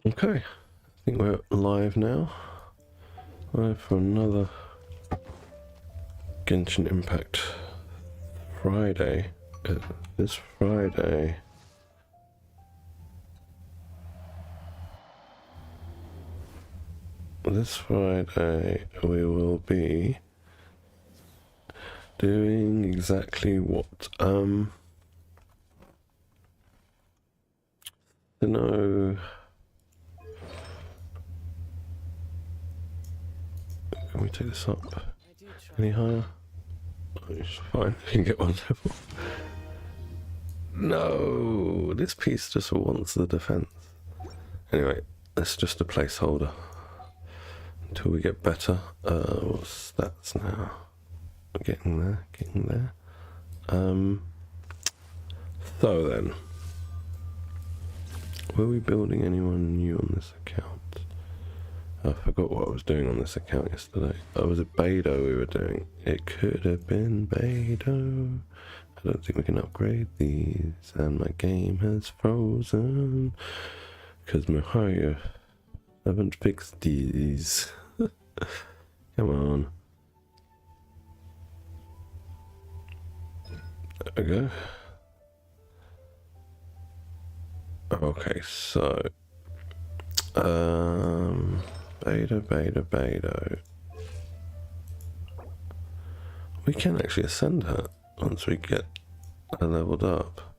Okay, I think we're live now. Live for another Genshin Impact Friday. This Friday. This Friday we will be doing exactly what you know. Can we take this up any higher? Oh, it's fine, you can get one level. No, this piece just wants the defense. Anyway, that's just a placeholder until we get better. What's stats now? We're getting there, getting there. So then, were we building anyone new on this account? I forgot what I was doing on this account yesterday. Oh, was it Beidou we were doing? It could have been Beidou. I don't think we can upgrade these, and my game has frozen because Mihoyo haven't fixed these. Come on. There we go. Okay, so Beidou. We can actually ascend her once we get her leveled up.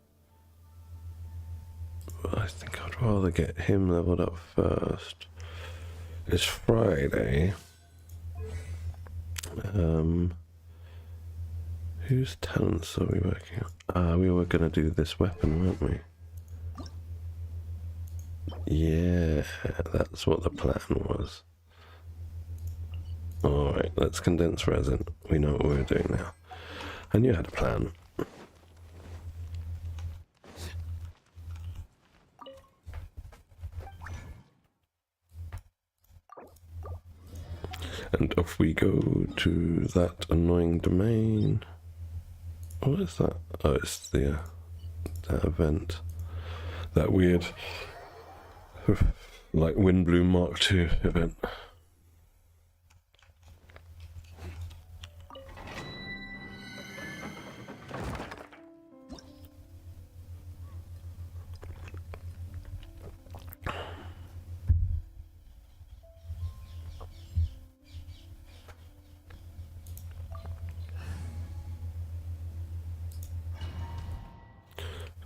But I think I'd rather get him leveled up first. It's Friday. Whose talents are we working on? We were going to do this weapon, weren't we? Yeah, that's what the plan was. Alright, let's condense resin. We know what we're doing now. I knew I had a plan. And off we go to that annoying domain. What is that? Oh, it's the that event. That weird like Windbloom Mark II event.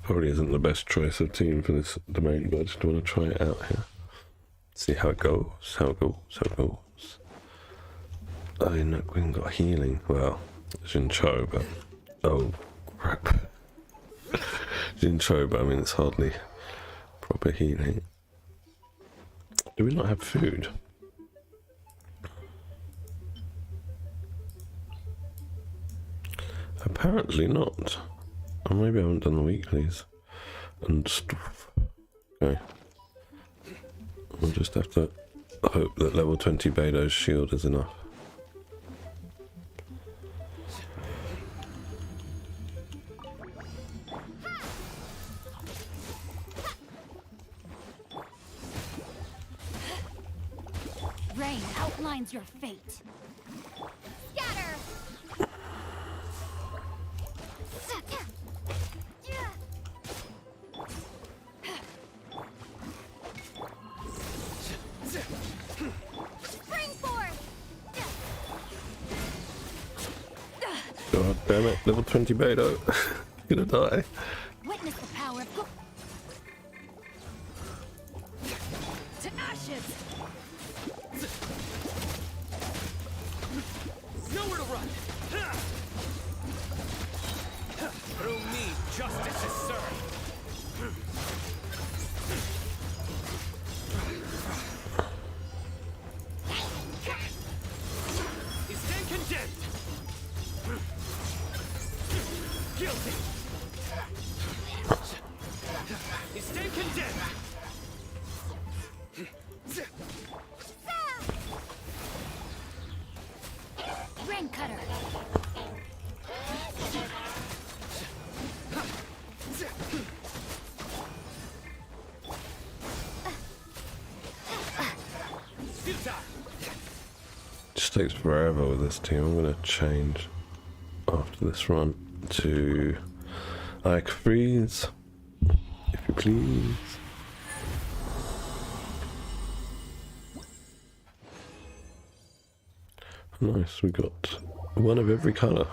Probably isn't the best choice of team for this domain, but I just want to try it out here. See how it goes, how it goes. Oh, we haven't got healing. Well, Jincho, but oh crap. Jincho, but I mean it's hardly proper healing. Do we not have food? Apparently not. Or maybe I haven't done the weeklies and stuff. Okay. We'll just have to hope that level 20 Beidou's shield is enough. Rain outlines your fate. Scatter! God damn it, level 20 Beidou. Gonna die. Witness the power of to ashes! Nowhere to run! Through me, justice is served. He stand condemned. Guilty. He stand condemned. Rain cutter! just takes forever with this team. I'm going to change after this run to Ike Freeze, if you please. Nice, we got one of every colour.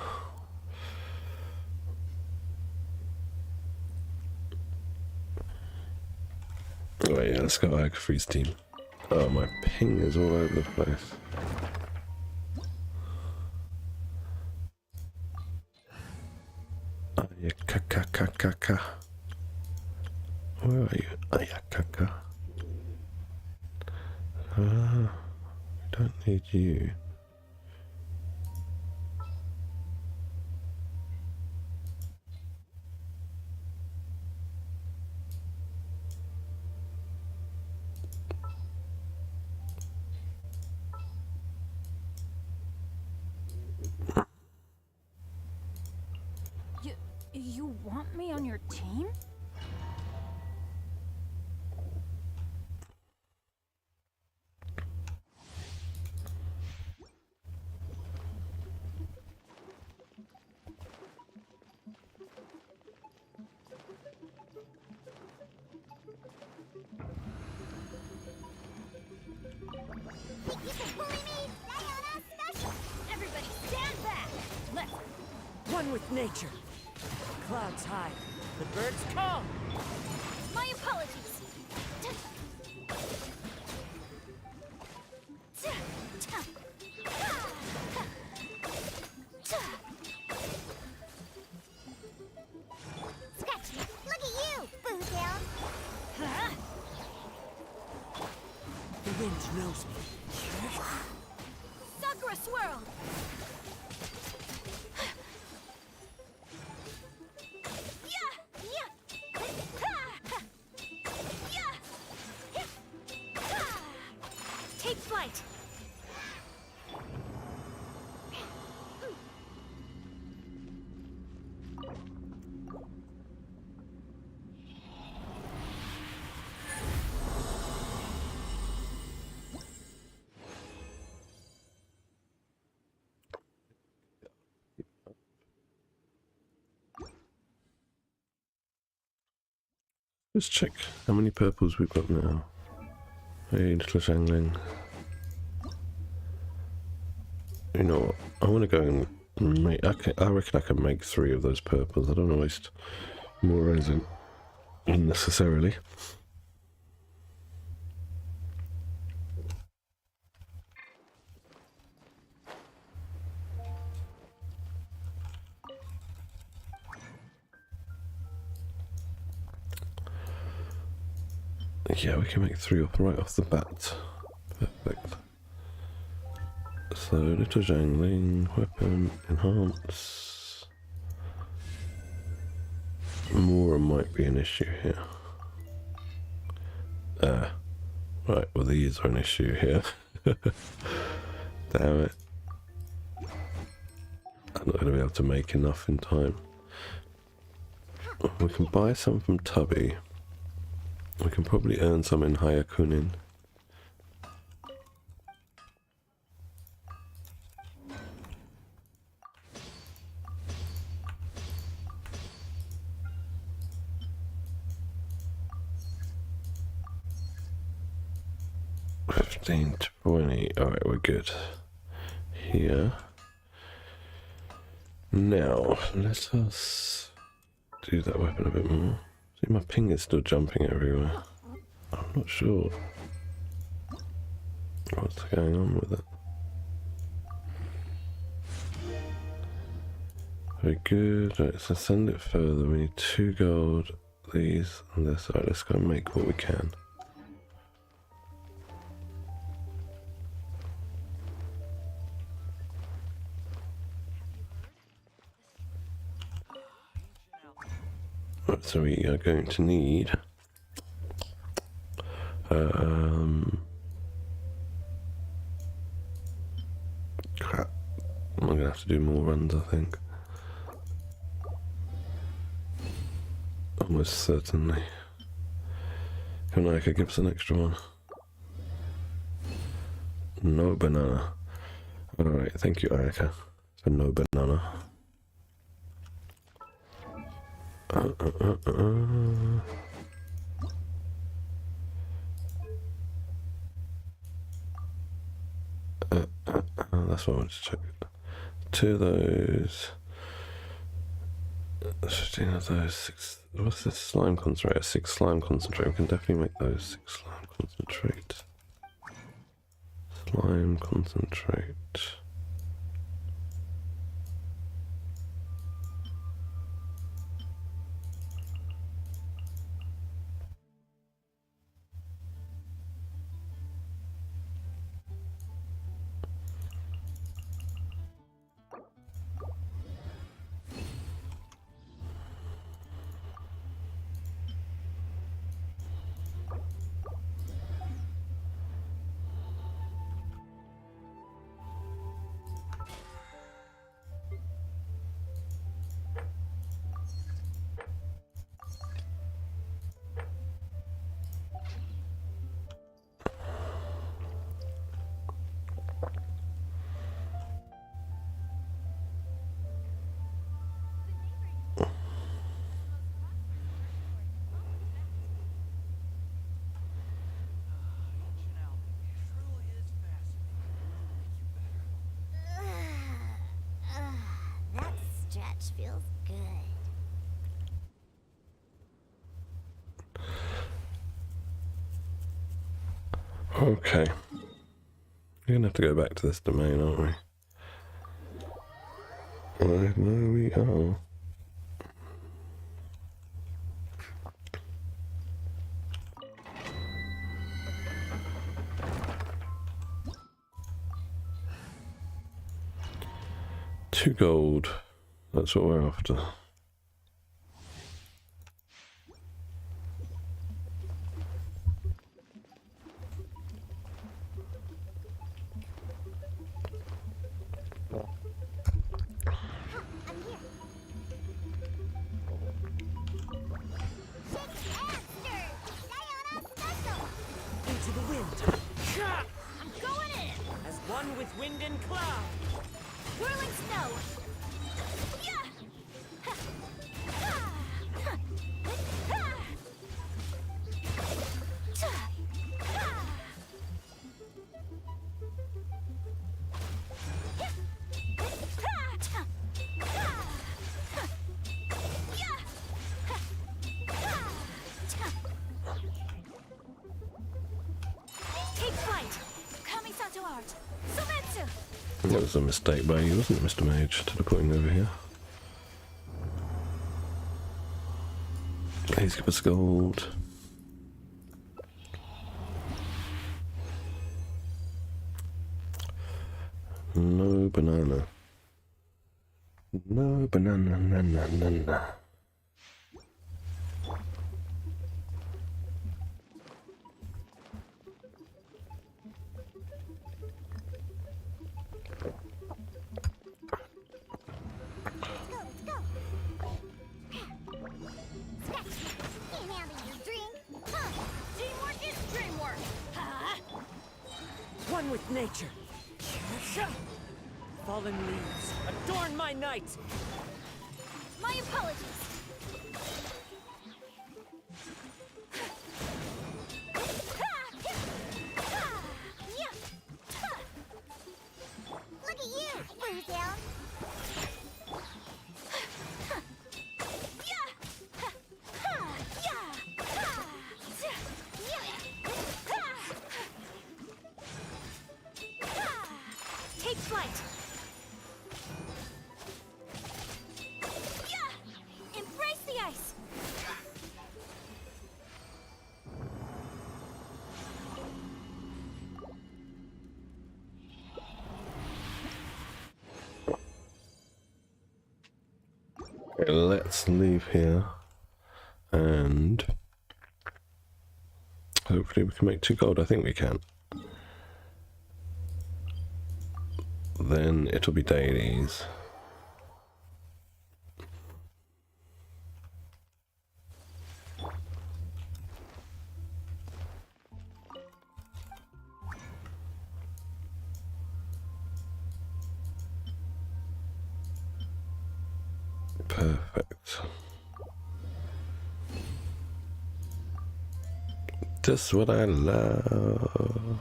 Oh yeah, let's go Ike Freeze team. Oh, my ping is all over the place. Ayakakakaka. Where are you? Ayakaka. We don't need you. You want me on your team? Everybody stand back! Let's... One with nature. Clouds high, the birds call. My apologies! Scratchy! Look at you, Bootown! Huh? The wind knows me. Sakura Swirl! Take flight! Let's check how many purples we've got now. Hey, little Zhangling. You know what? I want to go and make. I reckon I can make 3 of those purples. I don't want to waste more resin unnecessarily. Yeah, we can make 3 up right off the bat. Perfect. So, little Zhangling, weapon, enhance. Mora might be an issue here. Right, well these are an issue here. Damn it. I'm not going to be able to make enough in time. We can buy some from Tubby. We can probably earn some in Hayakunin. $15.20. Alright, we're good. Here. Now, let us do that weapon a bit more. See, my ping is still jumping everywhere. I'm not sure what's going on with it. Very good. Right, so send it further. We need 2 gold, these and this. Alright, let's go and make what we can. Right, so we are going to need crap. I'm gonna have to do more runs, I think. Almost certainly. Come on, I could give us an extra one. No banana. Alright, thank you, Erica, for no banana. That's what I wanted to check. 2 of those. 15 of those. 6. What's this slime concentrate? 6 slime concentrate. We can definitely make those 6 slime concentrate. Slime concentrate. That stretch feels good. Okay. We're gonna have to go back to this domain, aren't we? I know we are. Two gold. That's what we're after. I'm here. Shake and stir. Sayona special. Into the wind. I'm going in. As one with wind and cloud. Whirling snow. Yeah. Ha. Ha. Ha. Ha. Cha. Ha. Yeah. Ha. Cha. Ha. Ha. Yeah. Ha. Ha. Cha. Take flight. Kamisato art. Sometsu. That was a mistake by you, wasn't it, Mr. Mage, teleporting over here? Please give us gold. No banana. No banana, na na na na. Let's go. Snatch. Can't handle your dream. Huh. Teamwork is dreamwork. Huh? One with nature. Fallen leaves. Adorn my night. My apologies. Look at you, Boo Down. Take flight. Embrace the ice. Okay, let's leave here and hopefully we can make 2 gold. I think we can. Then it'll be dailies. Perfect. Just what I love.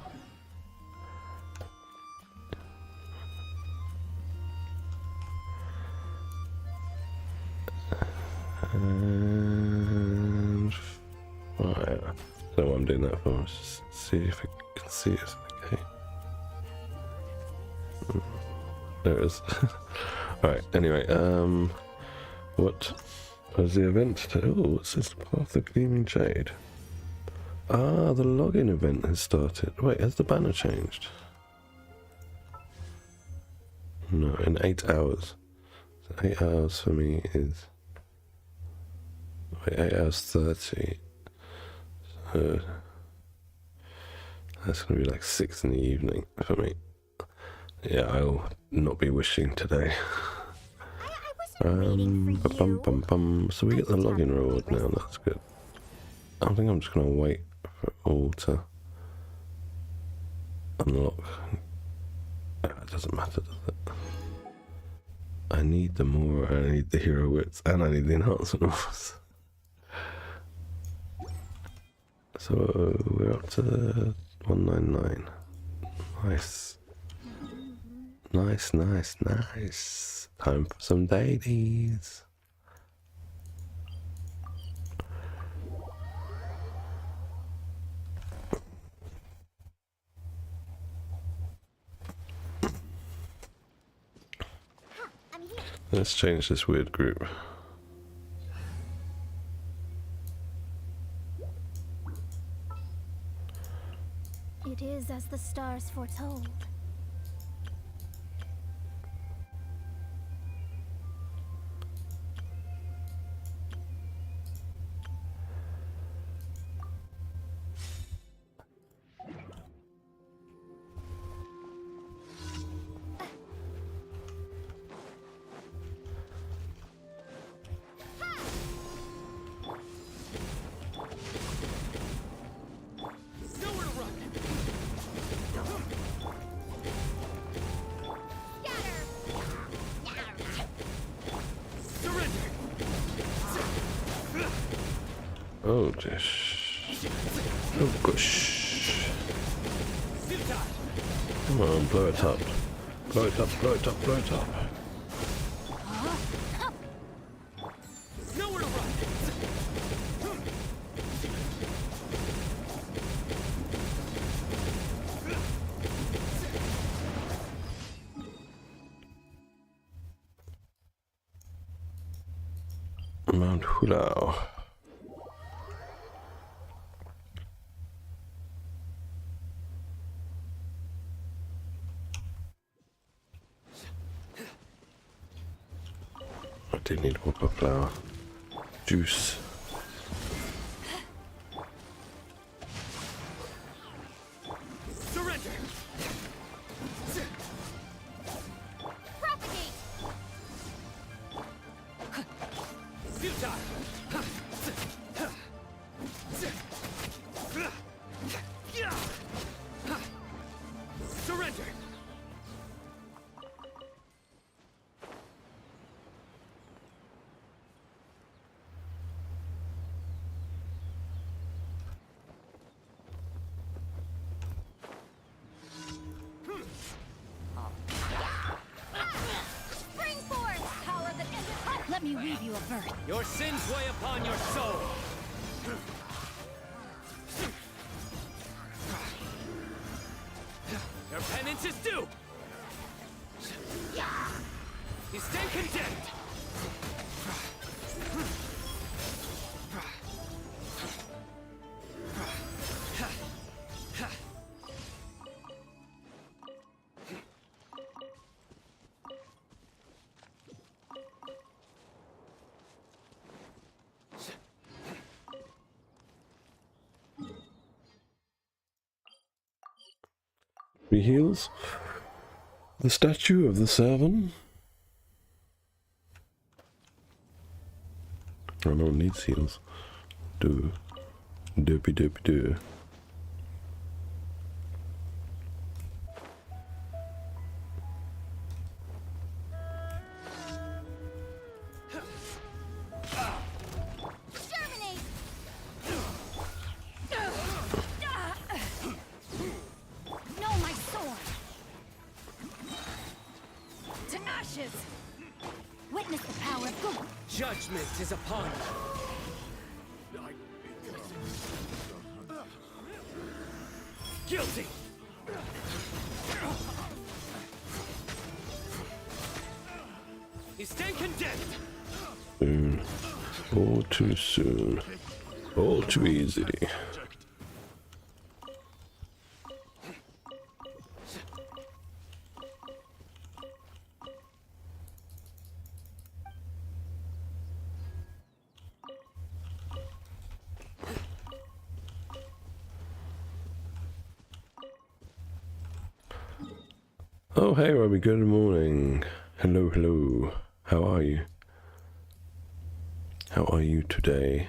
And right. I don't know what I'm doing that for. Let's just see if I can see it. Okay. There it is. Alright, anyway, what was the event? Oh, what's this? Path of Gleaming Jade. Ah, the login event has started. Wait, has the banner changed? No, in 8 hours. So 8 hours for me is... Wait, 8 hours 30. So that's going to be like 6 in the evening for me. Yeah, I'll not be wishing today. I wasn't waiting for you. So we get the login reward now, that's good. I think I'm just going to wait for it all to unlock. It doesn't matter, does it? I need the more, I need the hero wits, and I need the enhancement rules. So we're up to 199. Nice. Nice, nice, nice. Time for some dailies. I'm here. Let's change this weird group. It is as the stars foretold. Nowhere to run. Surrender. Oh, just... Oh, gosh. Come on, blow it up. Blow it up, blow it up, blow it up. Nowhere to run. Mount Hulao. I do need whopper flower. Juice. Surrender. Propagate! Futile. Surrender. Spring force! Power that endeth. Let me weave you a verse. Your sins weigh upon your soul. Your penance is due. You stand condemned. He heals. The statue of the seven. Oh, no one needs heals. Do. Doopy doopy doo. Judgment is upon you. Guilty. You stand condemned. Soon. All too soon. All too easy. Oh, hey, Robbie, good morning. Hello, hello. How are you? How are you today?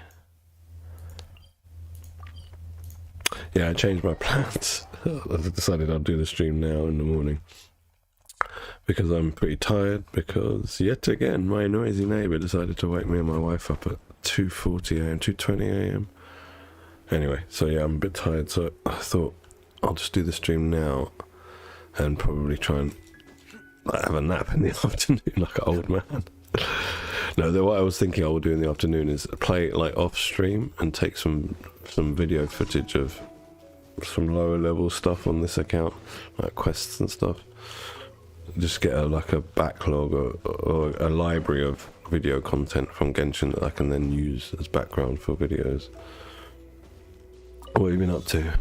Yeah, I changed my plans. I decided I'll do the stream now in the morning. Because I'm pretty tired, because yet again, my noisy neighbour decided to wake me and my wife up at 2:40am, 2:20am. Anyway, so yeah, I'm a bit tired, so I thought I'll just do the stream now. And probably try and have a nap in the afternoon like an old man. No, what I was thinking I will do in the afternoon is play like off stream and take some video footage of some lower level stuff on this account, like quests and stuff. Just get a backlog or a library of video content from Genshin that I can then use as background for videos. What have you been up to?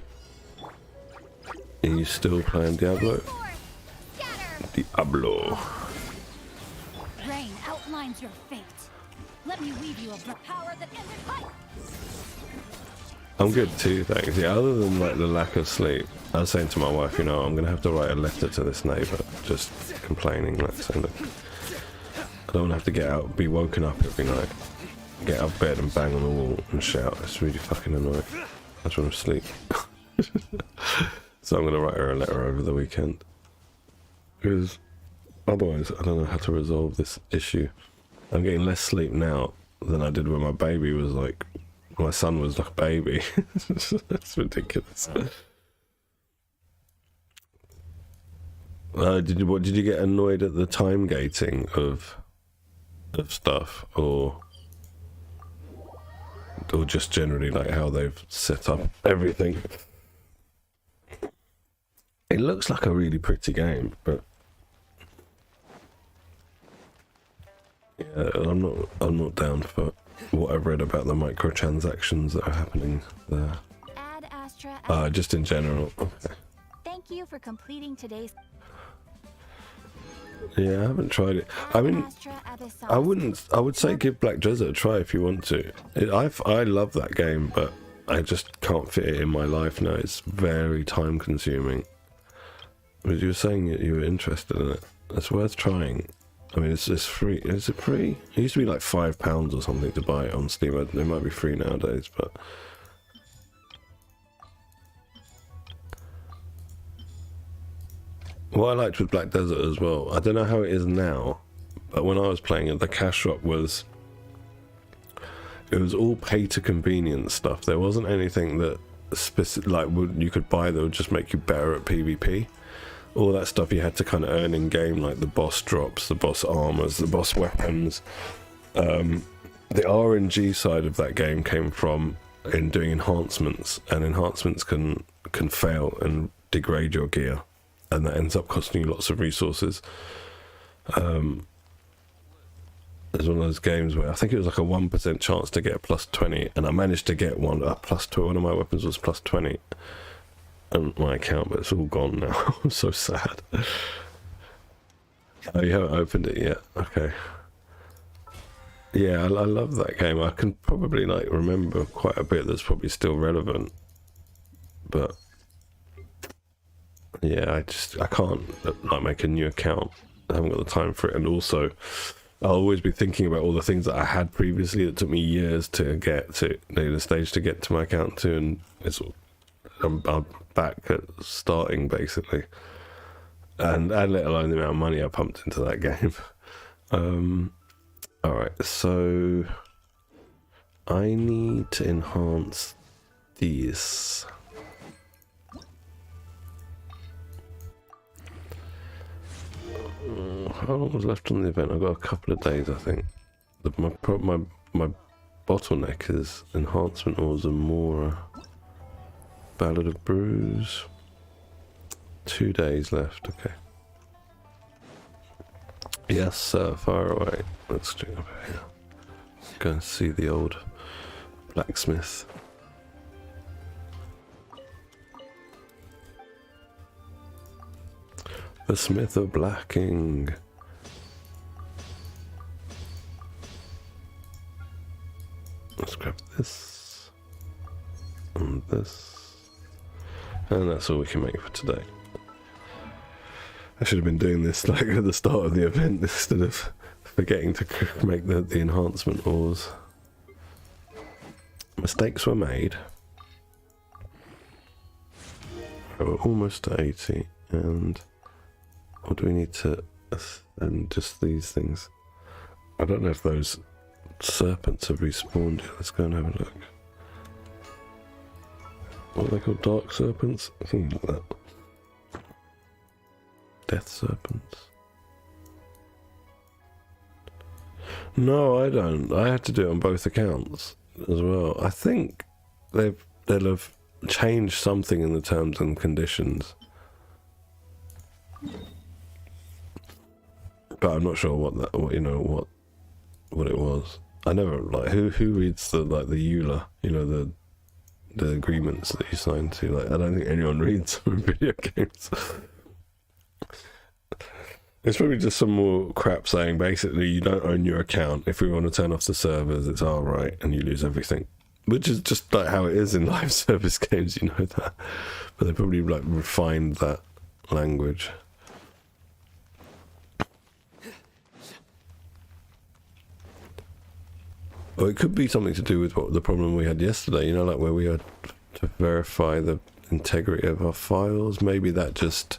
Are you still playing Diablo? Diablo. Rain outlines your fate. Let me weave you a power that ended life. I'm good too, thanks. Yeah, other than like the lack of sleep, I was saying to my wife, you know, I'm gonna have to write a letter to this neighbour, just complaining, like saying, look, I don't want to have to get out, be woken up every night, get out of bed and bang on the wall and shout. It's really fucking annoying. I just want to sleep. So I'm gonna write her a letter over the weekend, because otherwise I don't know how to resolve this issue. I'm getting less sleep now than I did when my baby was like, my son was like a baby. That's ridiculous. Did you get annoyed at the time gating of stuff, or just generally like how they've set up everything? It looks like a really pretty game, but yeah, I'm not down for what I've read about the microtransactions that are happening there. Ad Astra. Just in general. Okay. Thank you for completing today's. Yeah, I haven't tried it. I mean, I would say give Black Desert a try if you want to. I love that game, but I just can't fit it in my life now. It's very time consuming. But you were saying that you were interested in it. It's worth trying. I mean, it's free. Is it free? It used to be like £5 or something to buy it on Steam. It might be free nowadays, but what I liked with Black Desert as well, I don't know how it is now, but when I was playing it, the cash shop was all pay to convenience stuff. There wasn't anything that specific you could buy that would just make you better at PvP. All that stuff you had to kind of earn in game, like the boss drops, the boss armors, the boss weapons. The RNG side of that game came from in doing enhancements, and enhancements can fail and degrade your gear, and that ends up costing you lots of resources. There's one of those games where I think it was like a 1% chance to get a +20, and I managed to get one +2. One of my weapons was +20 on my account, but it's all gone now. I'm so sad. Oh, you haven't opened it yet? Okay. Yeah, I love that game. I can probably like remember quite a bit that's probably still relevant, but yeah, I can't like make a new account. I haven't got the time for it, and also I'll always be thinking about all the things that I had previously that took me years to get to the stage to get to my account to, and I'm back at starting basically, and let alone the amount of money I pumped into that game. All right, so I need to enhance these. How long was left on the event? I've got a couple of days, I think. my bottleneck is enhancement ores and more Ballad of Brews. 2 days left, okay. Yes, sir, fire away. Let's do it over here. Go and see the old blacksmith. The Smith of Blacking. Let's grab this and this, and that's all we can make for today. I should have been doing this like at the start of the event instead of forgetting to make the enhancement ores. Mistakes were made. We're almost at 80, and what do we need to, and just these things. I don't know if those serpents have respawned yet. Let's go and have a look. What are they called? Dark serpents? Something like that. Death serpents. No, I don't. I had to do it on both accounts as well. I think they'll have changed something in the terms and conditions, but I'm not sure what you know what it was. I never like who reads the EULA, you know, the agreements that you sign to. Like, I don't think anyone reads them in video games. It's probably just some more crap saying basically you don't own your account. If we want to turn off the servers, it's our right, and you lose everything. Which is just like how it is in live service games, you know that. But they probably like refined that language. Or it could be something to do with what the problem we had yesterday, you know, like where we had to verify the integrity of our files. Maybe that just,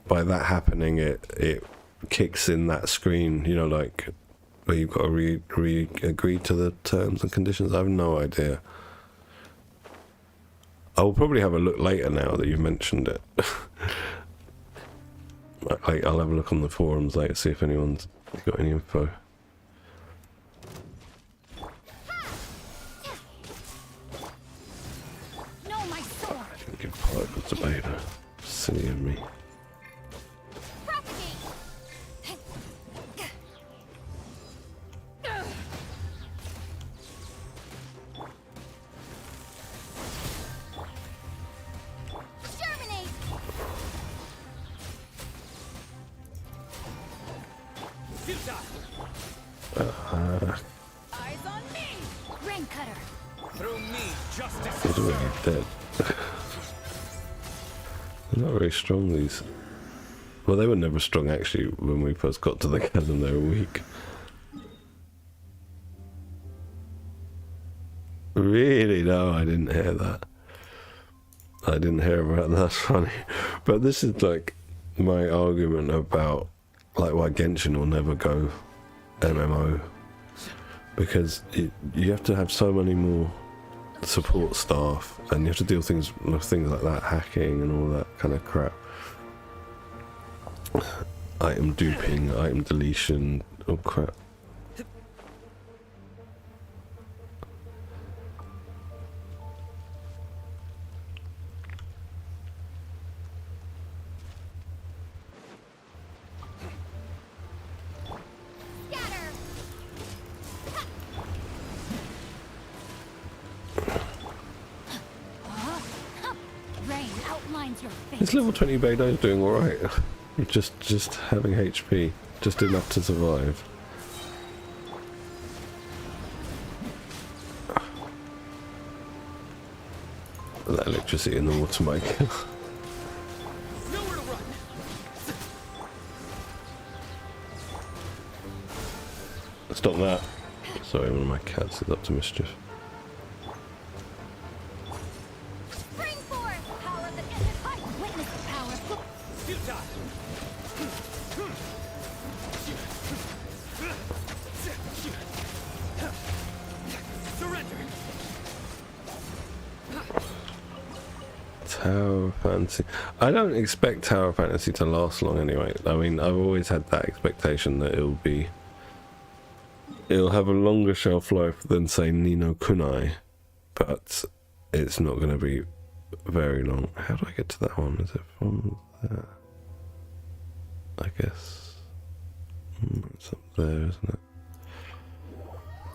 by that happening, it kicks in that screen, you know, like where you've got to agree to the terms and conditions. I have no idea. I will probably have a look later now that you've mentioned it. I'll have a look on the forums later, see if anyone's got any info. No, my sword. I didn't give particle to beta. Silly of me. Propagate. Germinate. Eyes on me. Rain cutter. Through me, justice He's is already served. dead. They're not very strong, these. Well, they were never strong, actually, when we first got to the chasm. They were weak. Really? No, I didn't hear that. I didn't hear about that. That's funny. But this is like my argument about like why Genshin will never go MMO. Because you have to have so many more support staff, and you have to deal with things like that, hacking and all that kind of crap. Item duping, item deletion, oh crap. Scatter. Rain outlines your face. This level 20 Beidou is doing alright. just having HP, just enough to survive. That electricity in the water might kill. Nowhere to run. Stop that. Sorry, one of my cats is up to mischief. Spring forth. Power that isn't fight. Witness the power. Futile. Surrender. Tower Fantasy. I don't expect Tower Fantasy to last long anyway. I mean, I've always had that expectation that it'll be it'll have a longer shelf life than say Nino Kunai, but it's not going to be very long. How do I get to that one? Is it from there? I guess it's up there, isn't it?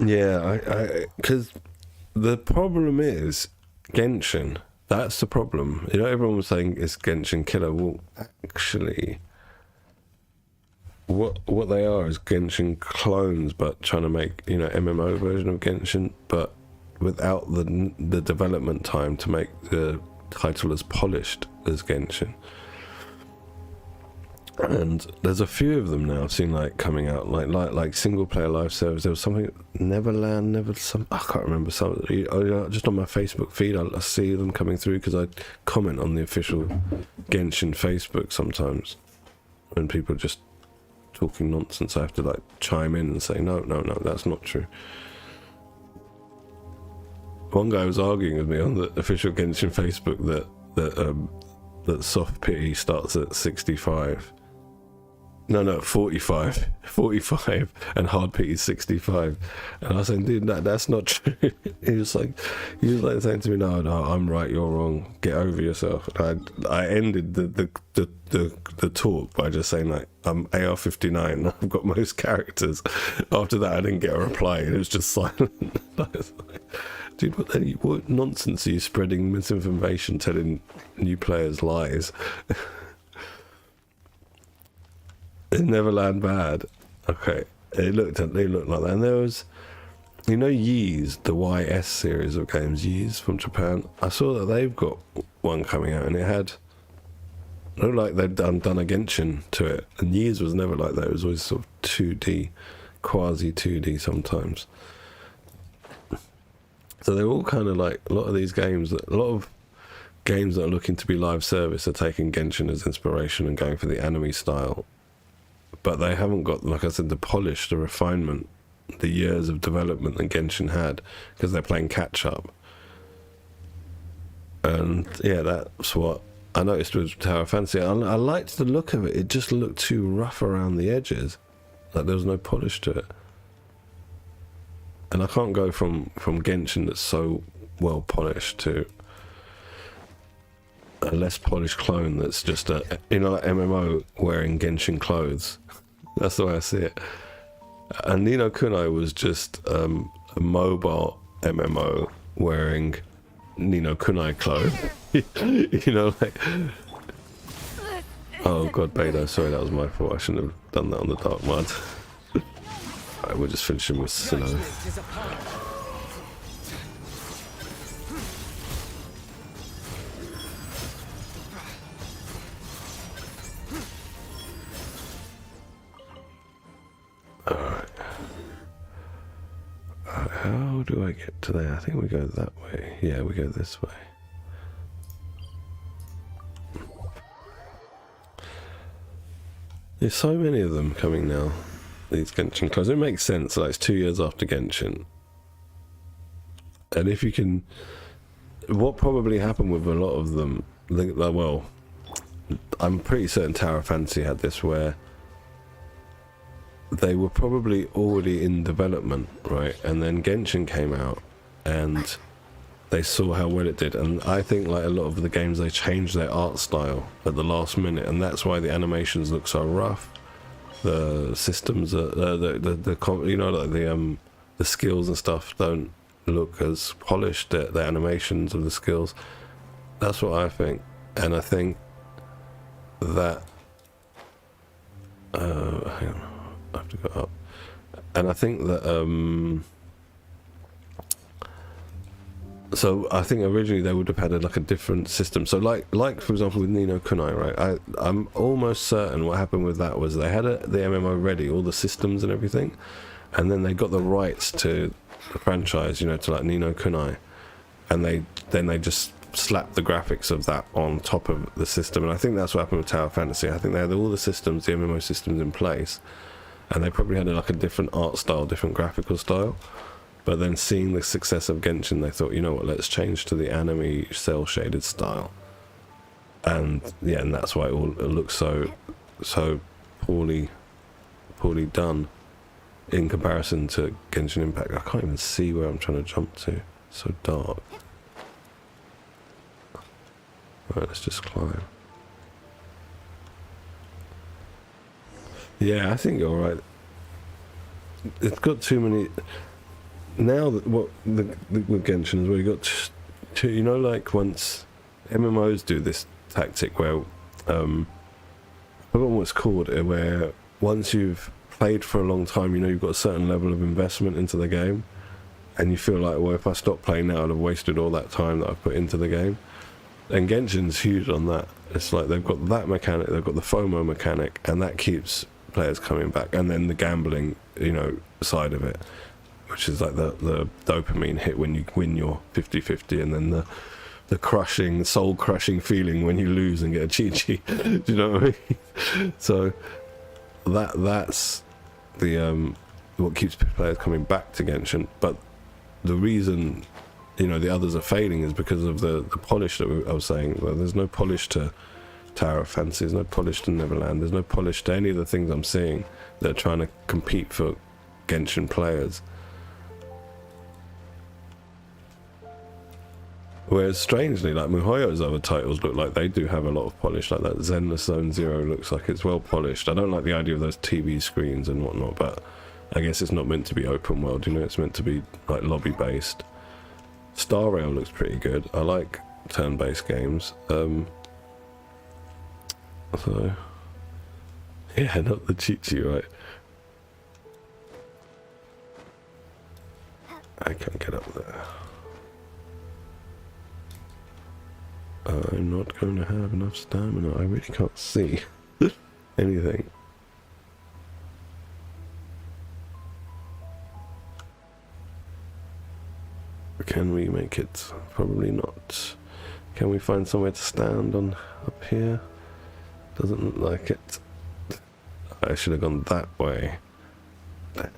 Yeah, because the problem is Genshin. That's the problem. You know, everyone was saying it's Genshin killer. Well, actually, what they are is Genshin clones, but trying to make, you know, MMO version of Genshin, but without the development time to make the title as polished as Genshin. And there's a few of them now I've seen like coming out, like single player live service. There was something Neverland, I can't remember, some just on my Facebook feed I see them coming through because I comment on the official Genshin Facebook sometimes when people are just talking nonsense. I have to like chime in and say no, that's not true. One guy was arguing with me on the official Genshin Facebook that soft pity starts at 65. No, 45, and hard pity is 65. And I was saying, dude, that's not true. he was like saying to me, no, I'm right, you're wrong. Get over yourself. And I ended the talk by just saying like, I'm AR-59. I've got most characters. After that, I didn't get a reply. It was just silent. I was like, dude, what nonsense are you spreading? Misinformation, telling new players lies. Is Neverland bad? Okay, they looked like that. And there was, you know, Ys, the YS series of games, Ys from Japan. I saw that they've got one coming out, and it looked like they'd done a Genshin to it. And Ys was never like that. It was always sort of 2D, quasi 2D sometimes. So they're all kind of like a lot of games that are looking to be live service are taking Genshin as inspiration and going for the anime style. But they haven't got, like I said, the polish, the refinement, the years of development that Genshin had, because they're playing catch up. And yeah, that's what I noticed with Tower of Fantasy. I liked the look of it. It just looked too rough around the edges. Like there was no polish to it. And I can't go from Genshin that's so well polished to a less polished clone that's just like MMO wearing Genshin clothes. That's the way I see it. And Nino Kunai was just a mobile MMO wearing Nino Kunai clothes. You know, like, oh god, Beta, sorry, that was my fault. I shouldn't have done that on the Dark Mud. Alright, we're just finishing with Sinnoh. Alright. How do I get to there? I think we go that way. Yeah, we go this way. There's so many of them coming now. These Genshin clones. It makes sense. Like it's 2 years after Genshin. And if you can... What probably happened with a lot of them... Well, I'm pretty certain Tower of Fantasy had this where they were probably already in development, right? And then Genshin came out and they saw how well it did. And I think like a lot of the games, they changed their art style at the last minute, and that's why the animations look so rough. The systems, you know, like the skills and stuff don't look as polished. The animations of the skills. That's what I think, and I think that. Hang on. I have to go up, and I think that so I think originally they would have had like a different system. So like for example with Nino Kunai, right? I'm almost certain what happened with that was they had the MMO ready, all the systems and everything, and then they got the rights to the franchise, you know, to like Nino Kunai, and they just slapped the graphics of that on top of the system. And I think that's what happened with Tower Fantasy. I think they had all the systems, the MMO systems in place. And they probably had like a different art style, different graphical style. But then seeing the success of Genshin, they thought, you know what, let's change to the anime cel-shaded style. And yeah, and that's why it looks so poorly done in comparison to Genshin Impact. I can't even see where I'm trying to jump to. It's so dark. Right, let's just climb. Yeah, I think you're right. It's got too many. Now that with Genshin is where you got two. You know, like once MMOs do this tactic where I forgot what it's called. Where once you've played for a long time, you know you've got a certain level of investment into the game, and you feel like, well, if I stop playing now, I'd have wasted all that time that I've put into the game. And Genshin's huge on that. It's like they've got that mechanic, they've got the FOMO mechanic, and that keeps players coming back. And then the gambling, you know, side of it, which is like the dopamine hit when you win your 50-50, and then the crushing, soul crushing feeling when you lose and get a chi-chi. Do you know what I mean? So that's the what keeps players coming back to Genshin. But the reason, you know, the others are failing is because of the polish that I was saying. Well, there's no polish to Tower of Fantasy, there's no polish to Neverland, there's no polish to any of the things I'm seeing that are trying to compete for Genshin players. Whereas strangely, like Muhoyo's other titles look like they do have a lot of polish, like that Zenless Zone Zero looks like it's well polished. I don't like the idea of those TV screens and whatnot, but I guess it's not meant to be open world, you know, it's meant to be like lobby based. Star Rail looks pretty good. I like turn-based games. So yeah, not the Chi-Chi, right? I can't get up there. I'm not going to have enough stamina. I really can't see anything. Can we make it? Probably not. Can we find somewhere to stand on up here? Doesn't look like it. I should have gone that way. Damn.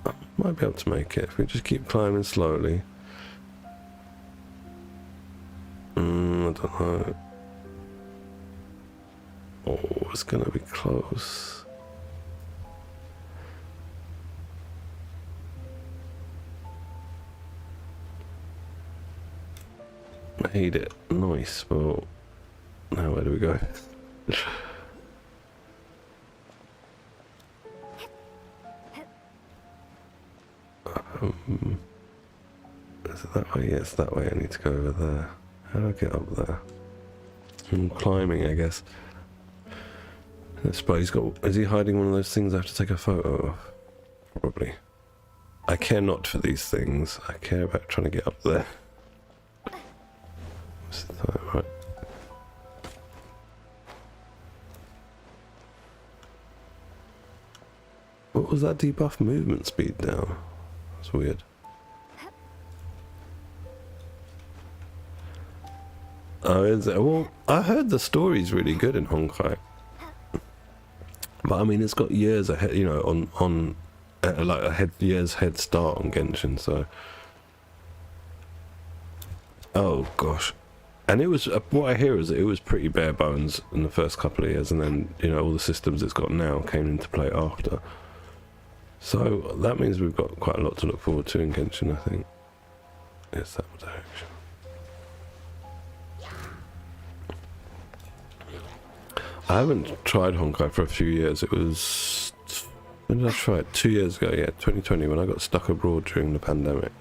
I might be able to make it if we just keep climbing slowly. I don't know. Oh, it's gonna be close. Made it. Nice. Well, now where do we go? Is it that way? Yeah, it's that way. I need to go over there. How do I get up there? I'm climbing, I guess. I suppose he's got. Is he hiding one of those things I have to take a photo of? Probably. I care not for these things. I care about trying to get up there. Is that right? What was that debuff movement speed down? That's weird. Oh, is it? Well, I heard the story's really good in Honkai. But I mean, it's got years ahead, you know, on like years head start on Genshin, so. Oh gosh. And it was, what I hear is that it was pretty bare bones in the first couple of years, and then, you know, all the systems it's got now came into play after. So that means we've got quite a lot to look forward to in Genshin, I think. Yes, that direction. I haven't tried Honkai for a few years. It was, when did I try it? 2 years ago, yeah, 2020, when I got stuck abroad during the pandemic.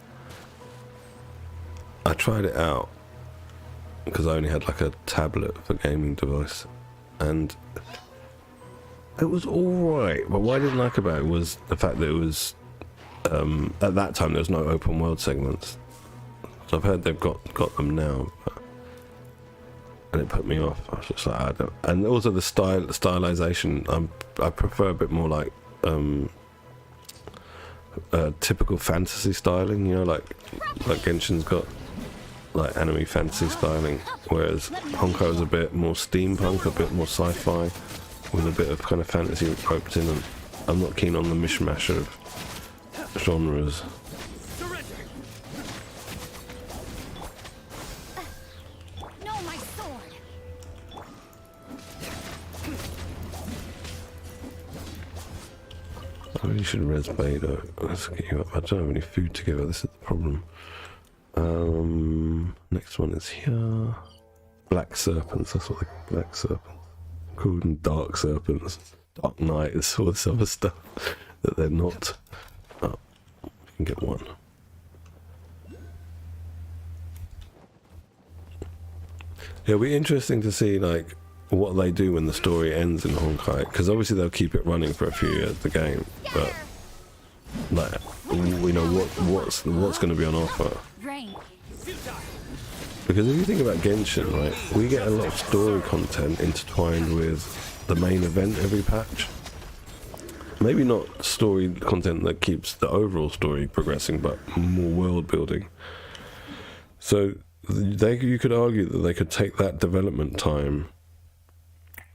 I tried it out because I only had like a tablet for gaming device, and it was alright, but what I didn't like about it was the fact that it was, at that time there was no open world segments. So I've heard they've got them now, but, and it put me off. I was just like, I don't, and also the stylization, I prefer a bit more like typical fantasy styling, you know, like Genshin's got like anime fantasy styling, whereas Honkai is a bit more steampunk, a bit more sci-fi, with a bit of kind of fantasy roped in, and I'm not keen on the mishmash of genres. No, my sword. I really should res Beidou. Let's get you up. I don't have any food to give her. This is the problem. Next one is here. Black serpents. That's what they black serpents. Called them dark serpents. Dark knights. All this other stuff that they're not. Oh, you can get one. It'll be interesting to see like what they do when the story ends in Honkai, because obviously they'll keep it running for a few years, the game, but like we know what's going to be on offer. Rain. Because if you think about Genshin, right, we get a lot of story content intertwined with the main event every patch. Maybe not story content that keeps the overall story progressing, but more world building. So you could argue that they could take that development time,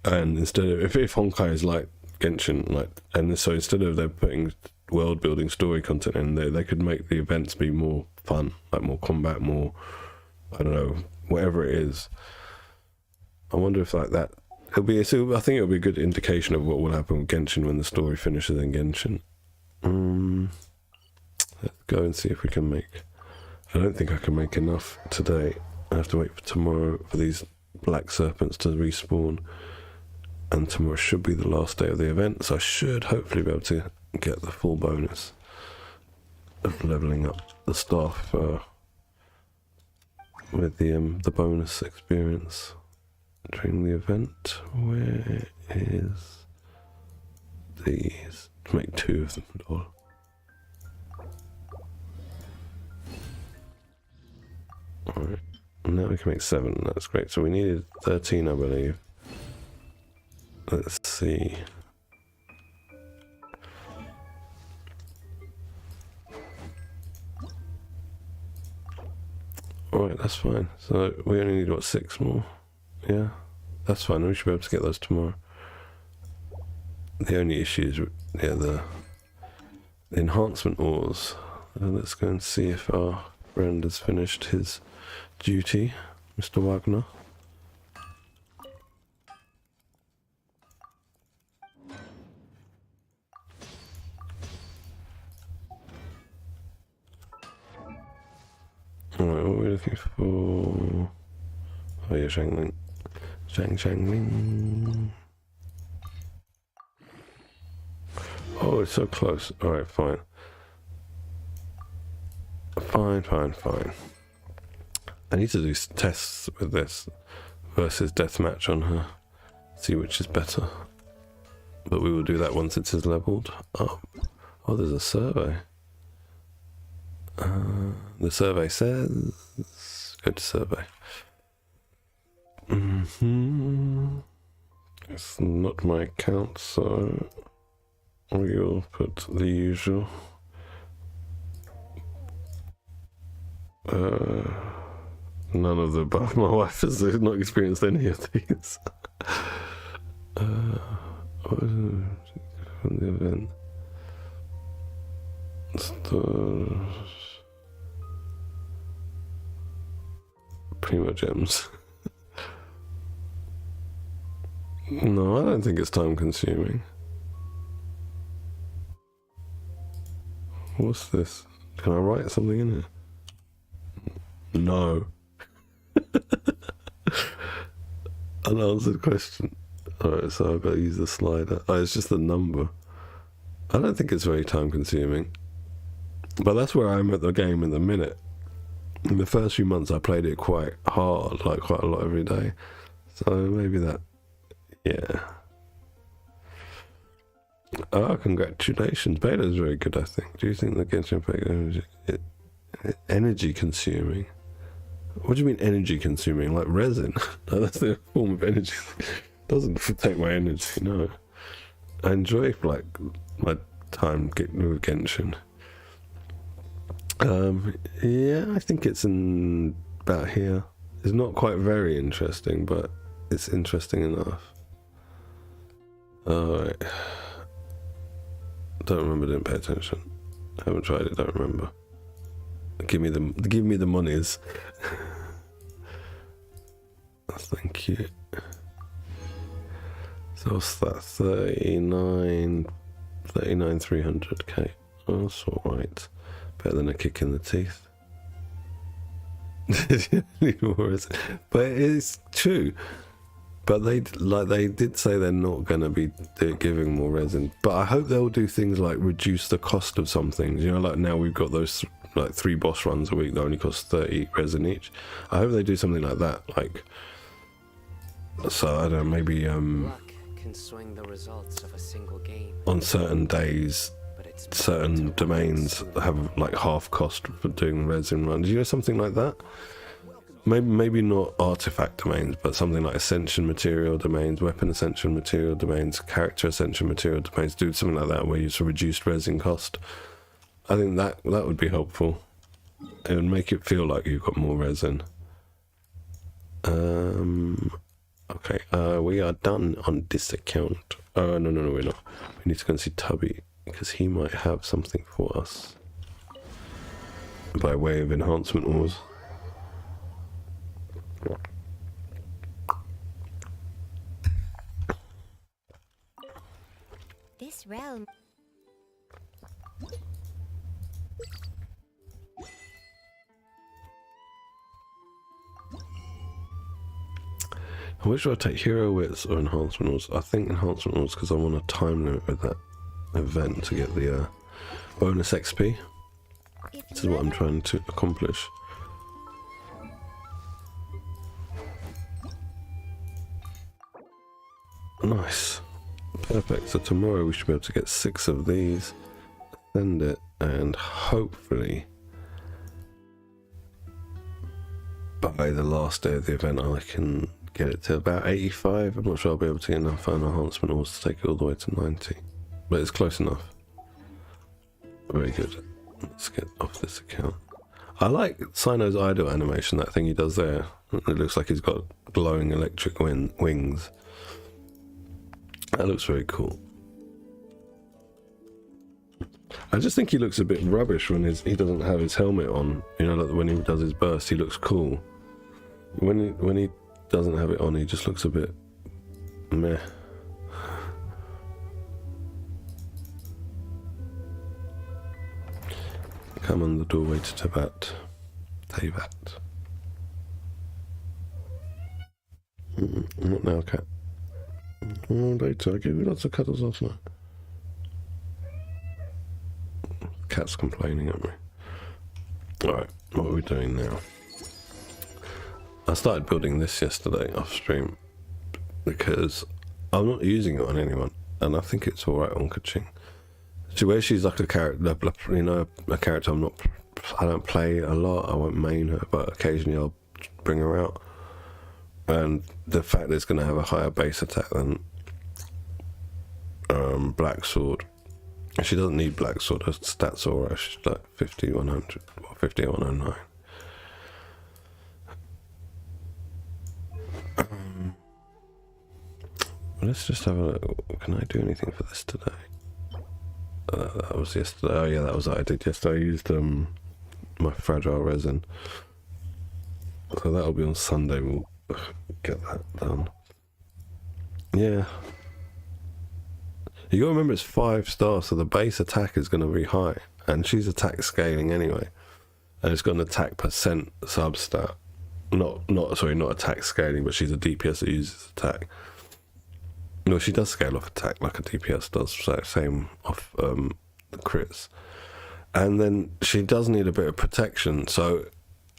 and instead of if Honkai is like Genshin, like, and so instead of them putting world building story content in there, they could make the events be more fun, like more combat, more, I don't know, whatever it is. I wonder if like that it'll be. So I think it'll be a good indication of what will happen with Genshin when the story finishes in Genshin. Let's go and see if we can make. I don't think I can make enough today. I have to wait for tomorrow for these black serpents to respawn, and tomorrow should be the last day of the event, so I should hopefully be able to get the full bonus of leveling up the staff with the bonus experience during the event. Where is these? To make 2 of them. Lol. Alright, now we can make 7, that's great. So we needed 13, I believe. Let's see. Alright, that's fine. So we only need, what, 6 more? Yeah, that's fine. We should be able to get those tomorrow. The only issue is, yeah, the enhancement ores. Let's go and see if our friend has finished his duty, Mr. Wagner. Alright, what are we looking for? Oh yeah, Shangling. Shangling. Oh, it's so close. Alright, fine. Fine. I need to do tests with this versus deathmatch on her. See which is better. But we will do that once it is leveled up. Oh, there's a survey. The survey says... Go to survey. It's not my account, so... we will put the usual. None of the above. My wife has not experienced any of these. What is it from the event? Primo gems. No, I don't think it's time consuming. What's this? Can I write something in it? No. Unanswered question. Alright, so I've got to use the slider. Oh, it's just the number. I don't think it's very time consuming. But that's where I'm at the game in the minute. In the first few months I played it quite hard, like quite a lot every day. So maybe that, yeah. Oh, congratulations. Beta is very good, I think. Do you think the Genshin Impact energy consuming? What do you mean energy consuming? Like resin? No, that's the form of energy. Doesn't take my energy, no. I enjoy like my time with Genshin. Yeah, I think it's in about here. It's not quite very interesting, but it's interesting enough. Alright. Don't remember, didn't pay attention. Haven't tried it, don't remember. Give me the monies. Thank you. So what's that? 39 39,300k. Oh, that's alright. Better than a kick in the teeth. Need more resin. But it's true. But they did say they're not going to be giving more resin. But I hope they'll do things like reduce the cost of some things. You know, like now we've got those like 3 boss runs a week that only cost 30 resin each. I hope they do something like that. Like, so I don't know, maybe Luck can swing the results of a single game. on certain days, certain domains have like half cost for doing resin runs. You know, something like that. Maybe not artifact domains, but something like ascension material domains, weapon ascension material domains, character ascension material domains. Do something like that where you sort of reduced resin cost. I think that would be helpful. It would make it feel like you've got more resin. Okay, we are done on this account. Oh, no, we're not. We need to go and see Tubby, because he might have something for us. By way of enhancement ores. This realm. Which should I take, hero wits or enhancement ores? I think enhancement ores because I'm on a time limit with that event to get the bonus XP. This is what I'm trying to accomplish. Nice. Perfect. So tomorrow we should be able to get 6 of these, send it, and hopefully by the last day of the event I can get it to about 85. I'm not sure I'll be able to get enough enhancement ores to take it all the way to 90. But it's close enough. Very good. Let's get off this account. I like Sino's idle animation, that thing he does there. It looks like he's got glowing electric wings. That looks very cool. I just think he looks a bit rubbish when he doesn't have his helmet on. You know, like when he does his burst, he looks cool. When he doesn't have it on, he just looks a bit meh. Come on the doorway to Tibet. Teyvat. Not now, cat. Later, I gave you lots of cuddles last night. Cat's complaining at me. Alright, what are we doing now? I started building this yesterday off stream because I'm not using it on anyone and I think it's alright on Kaching. So where she's like a character, you know, a character I don't play a lot, I won't main her, but occasionally I'll bring her out. And the fact that it's going to have a higher base attack than Black Sword. She doesn't need Black Sword, her stats are alright, she's like 50-100, or 50-109. Let's just have a look. Can I do anything for this today? That was yesterday. Oh yeah, that was what I did yesterday. I used my fragile resin. So that'll be on Sunday. We'll get that done. Yeah. You gotta remember it's 5 stars, so the base attack is gonna be high. And she's attack scaling anyway. And it's got an attack percent substat. Not attack scaling, but she's a DPS that uses attack. No, she does scale off attack like a DPS does, so same off the crits. And then she does need a bit of protection, so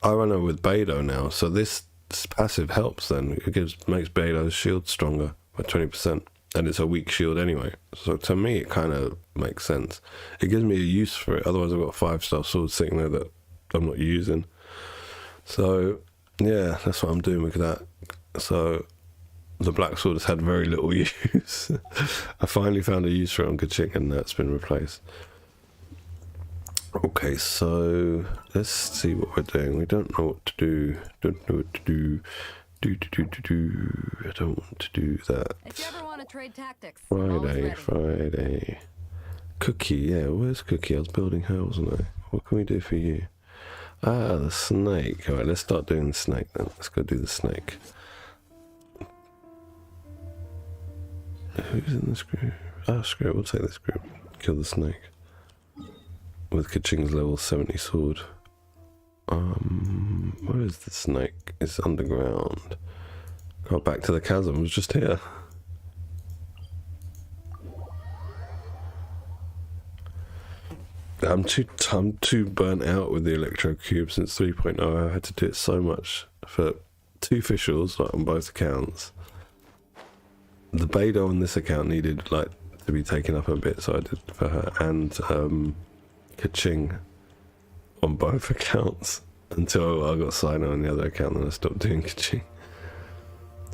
I run her with Beidou now, so this passive helps then. It makes Beidou's shield stronger by 20%, and it's a weak shield anyway. So to me, it kind of makes sense. It gives me a use for it, otherwise I've got a 5-star sword sitting there that I'm not using. So, yeah, that's what I'm doing with that. So the Black Sword has had very little use. I finally found a use for it on Kaching and that's been replaced. Okay, so let's see what we're doing. We don't know what to do. Don't know what to do. I don't want to do that. If you ever want to trade tactics, I'm always ready. Friday. Cookie, yeah, where's Cookie? I was building her, wasn't I? What can we do for you? Ah, the snake. Alright, let's start doing the snake then. Let's go do the snake. Who's in this group? Ah, screw it, we'll take this group. kill the snake with Kaching's level 70 sword. Where is the snake? It's underground. Got back to the chasm. It was just here. I'm too burnt out with the electro cube since 3.0. I had to do it so much for 2 officials, like on both accounts. The Beidou on this account needed like to be taken up a bit, so I did for her, and Kaching on both accounts until I got Sino on the other account, and I stopped doing Kaching.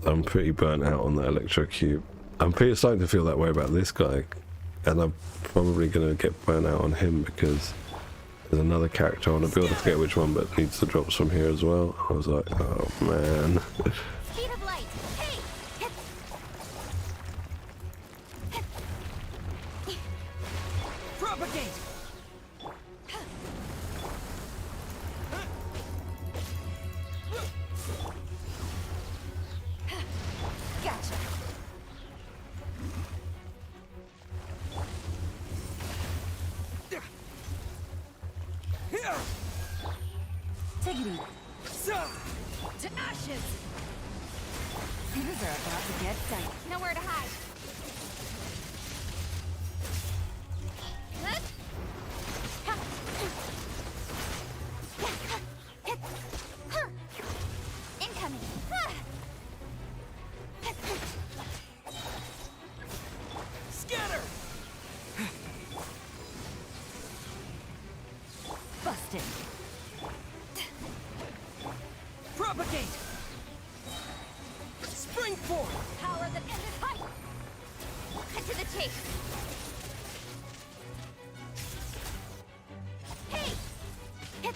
I'm pretty burnt out on that electro cube. I'm pretty starting to feel that way about this guy, and I'm probably going to get burnt out on him because there's another character I want to build. I forget which one, but needs the drops from here as well. I was like, oh man. Speed of light. Hey! Propagate! Gotcha. Take it easy. To ashes! Things are about to get done. Nowhere to hide. Incoming. Scatter! Busted. Propagate! Spring forth! Power that ended fight. Cut to the chase. Hey! Good.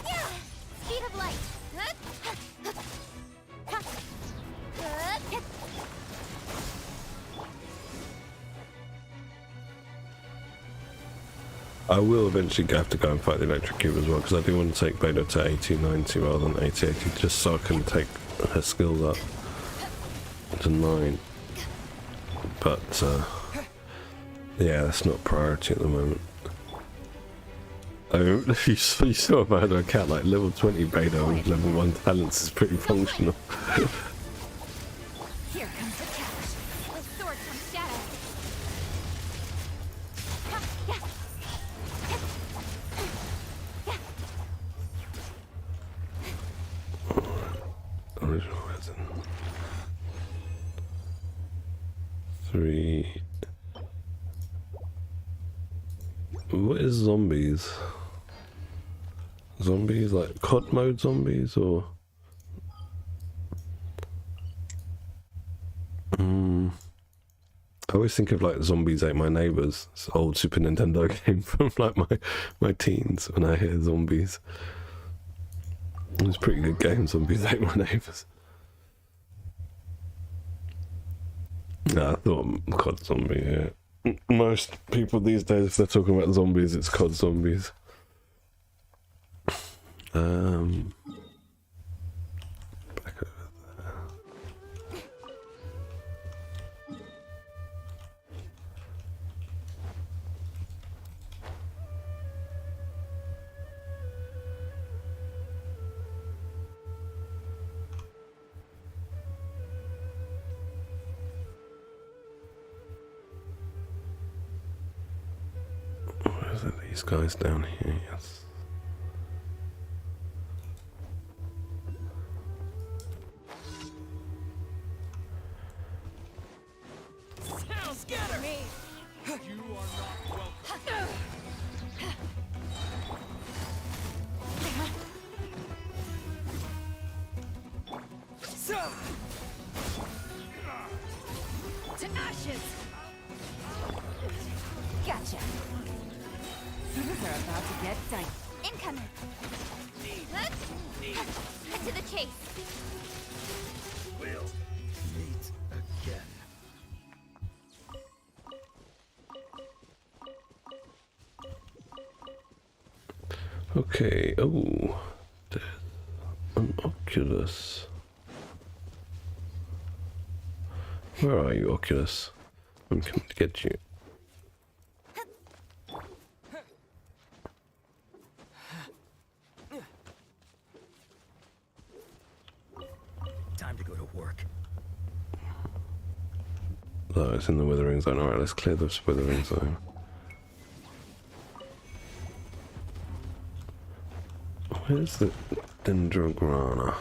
Yeah. Speed of light. Good. I will eventually have to go and fight the electric cube as well, because I do want to take Beidou to 8090 rather than 8080, just so I can take her skills up to 9. But yeah, that's not priority at the moment. You saw if I had a cat like level 20 Beidou with level 1 talents is pretty functional. Here comes the catch. With sword comes shadow. Original resin. 3. What is zombies? Zombies like COD mode zombies, or I always think of like Zombies Ate My Neighbors. It's an old Super Nintendo game from like my teens when I hear zombies. It was a pretty good game, Zombies Ate My Neighbors. No, I thought COD zombie, yeah. Most people these days, if they're talking about zombies, it's COD zombies. Back over there. Where's it? These guys down here, yes. Scatter! Me! You are not welcome. To ashes! Gotcha. Things are about to get done. Incoming. Good. Cut to the chase. We'll meet again. Okay, oh, there's an Oculus. Where are you, Oculus? I'm coming to get you. Time to go to work. Oh, it's in the withering zone. Alright, let's clear this withering zone. Where's the Dendrograna?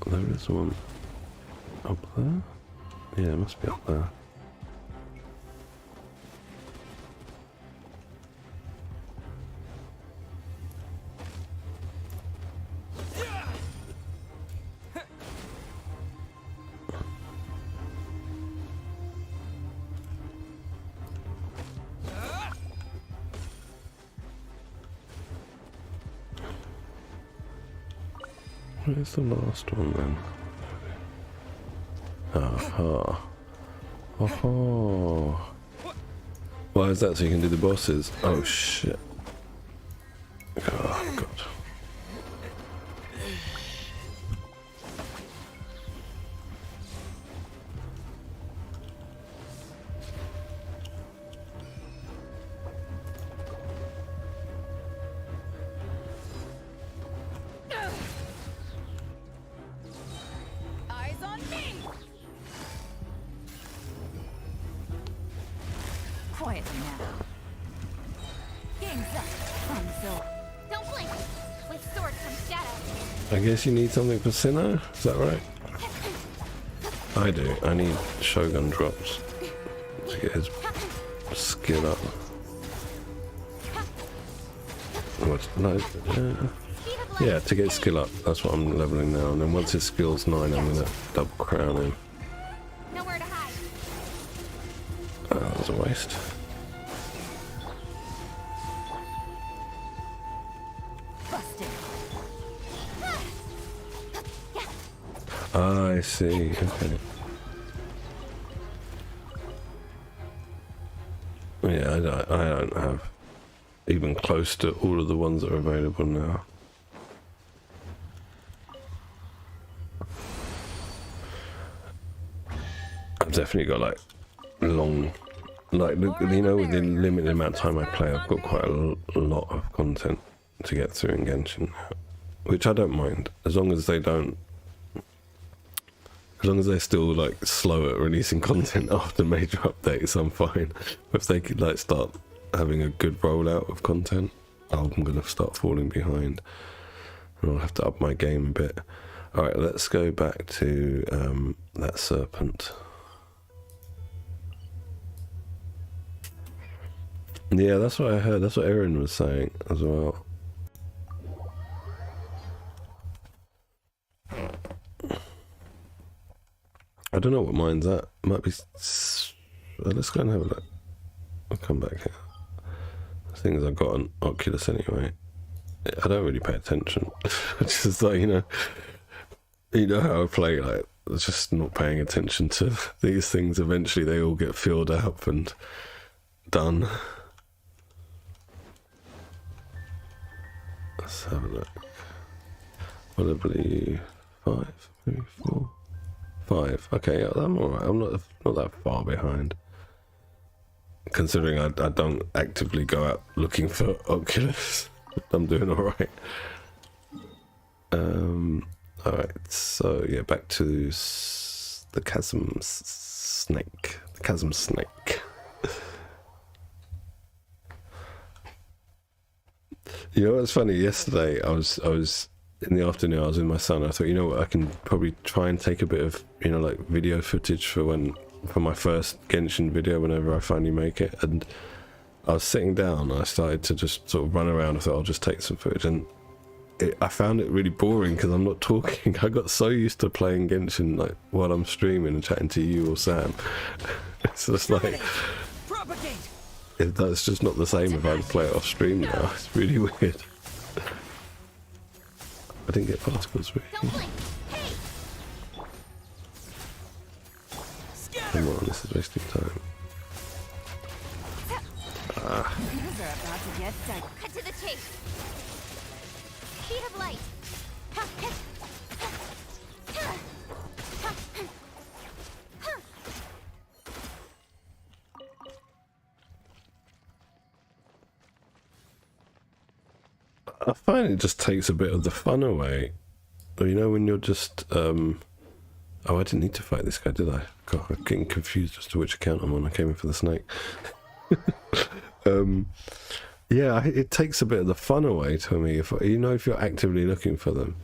There is one up there? Yeah, it must be up there. Where's the last one then? Aha. Oh. Why is that? So you can do the bosses? Oh shit. Oh god. Eyes on me! Quiet now. Game's up. From Don't blink! With sword comes shadow. I guess you need something for Sinnoh? Is that right? I do. I need Shogun drops to get his skill up. What? No, yeah, to get his skill up. That's what I'm leveling now. And then once his skill's 9, I'm gonna double crown him. Nowhere to hide. Oh, that was a waste. busted. I see. Okay. Yeah, I don't have even close to all of the ones that are available now. I've definitely got like long, like you know, with the limited amount of time I play, I've got quite a lot of content to get through in Genshin, which I don't mind as long as they don't. As long as they're still like slow at releasing content after major updates, I'm fine. If they could like start having a good rollout of content, I'm gonna start falling behind, and I'll have to up my game a bit. All right, let's go back to that serpent. Yeah, that's what I heard. That's what Erin was saying as well. I don't know what mine's at. It might be. Let's go and have a look. I'll come back here. The thing is, I've got an Oculus anyway. I don't really pay attention. It's just like, you know how I play. Like, just not paying attention to these things. Eventually, they all get filled up and done. Let's have a look. What I believe 5, maybe 4. 5. Okay, yeah, I'm alright. I'm not that far behind. Considering I don't actively go out looking for Oculus. I'm doing alright. Alright, so yeah, back to the chasm snake. The chasm snake. You know what's funny? Yesterday I was in the afternoon, I was with my son. I thought, you know what, I can probably try and take a bit of, like video footage for my first Genshin video whenever I finally make it. And I was sitting down and I started to just sort of run around. I thought I'll just take some footage, and I found it really boring because I'm not talking. I got so used to playing Genshin like while I'm streaming and chatting to you or Sam. It's just like that's just not the same if I play it off stream now. It's really weird. I didn't get particles really. Come on, this is wasting time. Cut to the chase. Speed of light. I find it just takes a bit of the fun away. You know, when you're just oh, I didn't need to fight this guy, did I? God, I'm getting confused as to which account I'm on. I came in for the snake. Yeah, it takes a bit of the fun away to me, if you know, if you're actively looking for them.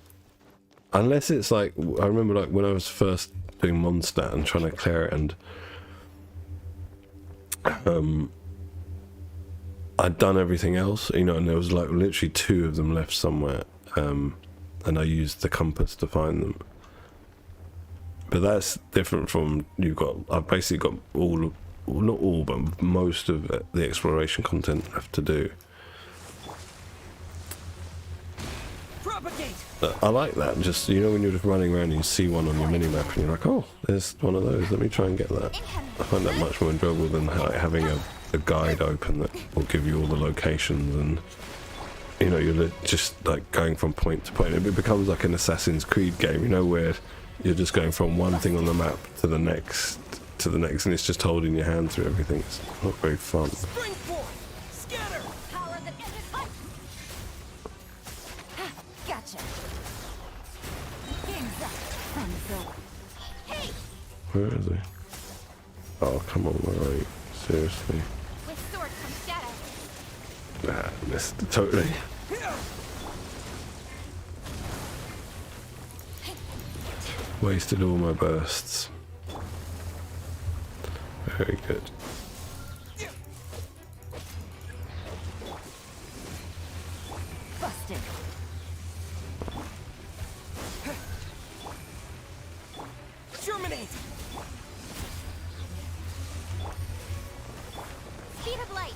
Unless it's like, I remember like when I was first doing Mondstadt and trying to clear it, and I'd done everything else, you know, and there was like literally 2 of them left somewhere, and I used the compass to find them. But that's different from, I've basically got all, well, not all, but most of the exploration content left to do. Propagate! I like that, just, you know, when you're just running around and you see one on your minimap and you're like, oh, there's one of those, let me try and get that. I find that much more enjoyable than like having a guide open that will give you all the locations, and, you know, you're just like going from point to point. It becomes like an Assassin's Creed game, you know, where you're just going from one thing on the map to the next, and it's just holding your hand through everything. It's not very fun. Spring forth! Scatter! Power of the desert hunt. Gotcha. Game's up. Fun's over. Hey, Where is he? Oh, come on, where are you? Seriously. with sword comes shadow. Nah, missed it totally. Wasted all my bursts. Very good. Busted. Germinate! Speed of light.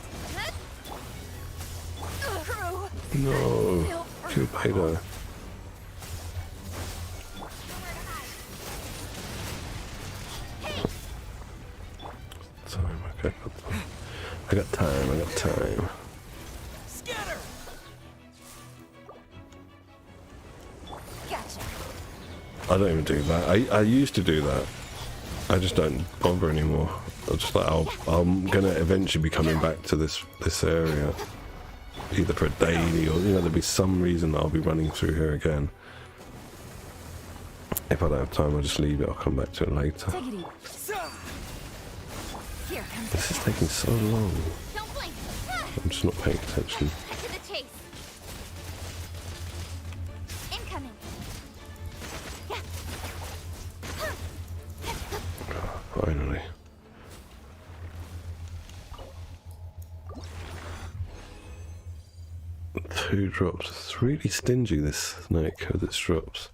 Crew. No, too beta. Time, okay, I got time. Scatter! Gotcha. I don't even do that. I used to do that. I just don't bother anymore. I'm just like, I'm gonna eventually be coming back to this area, either for a daily or, you know, there'll be some reason that I'll be running through here again. If I don't have time, I'll just leave it. I'll come back to it later. Take it easy. Here comes This is taking so long. Don't blink. I'm just not paying attention. Cut to the chase. Incoming. Finally. Two drops. It's really stingy, this snake, with its drops.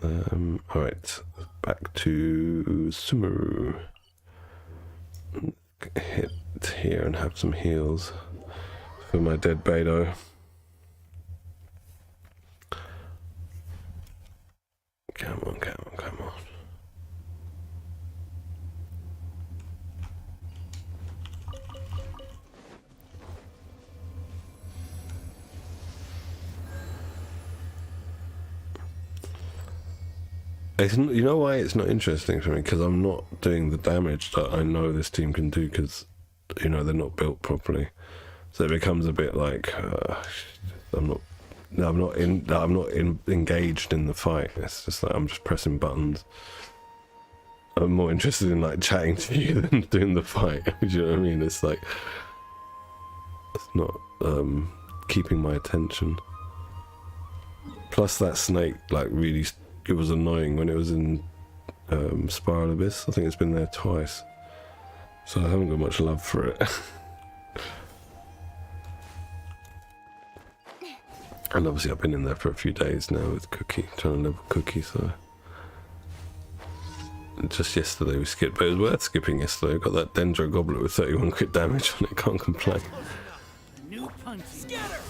Alright, back to Sumeru. Hit here and have some heals for my dead Beto. Come on. You know why it's not interesting for me? Because I'm not doing the damage that I know this team can do, because, you know, they're not built properly. So it becomes a bit like I'm not engaged in the fight. It's just like I'm just pressing buttons. I'm more interested in like chatting to you than doing the fight. Do you know what I mean? It's like it's not keeping my attention. Plus that snake, like, really, it was annoying when it was in Spiral Abyss. I think it's been there twice, so I haven't got much love for it. And obviously I've been in there for a few days now with Cookie, trying to level Cookie, so just yesterday we skipped, but it was worth skipping yesterday. I got that Dendro Goblet with 31 crit damage on it, can't complain. New punch. Scatter!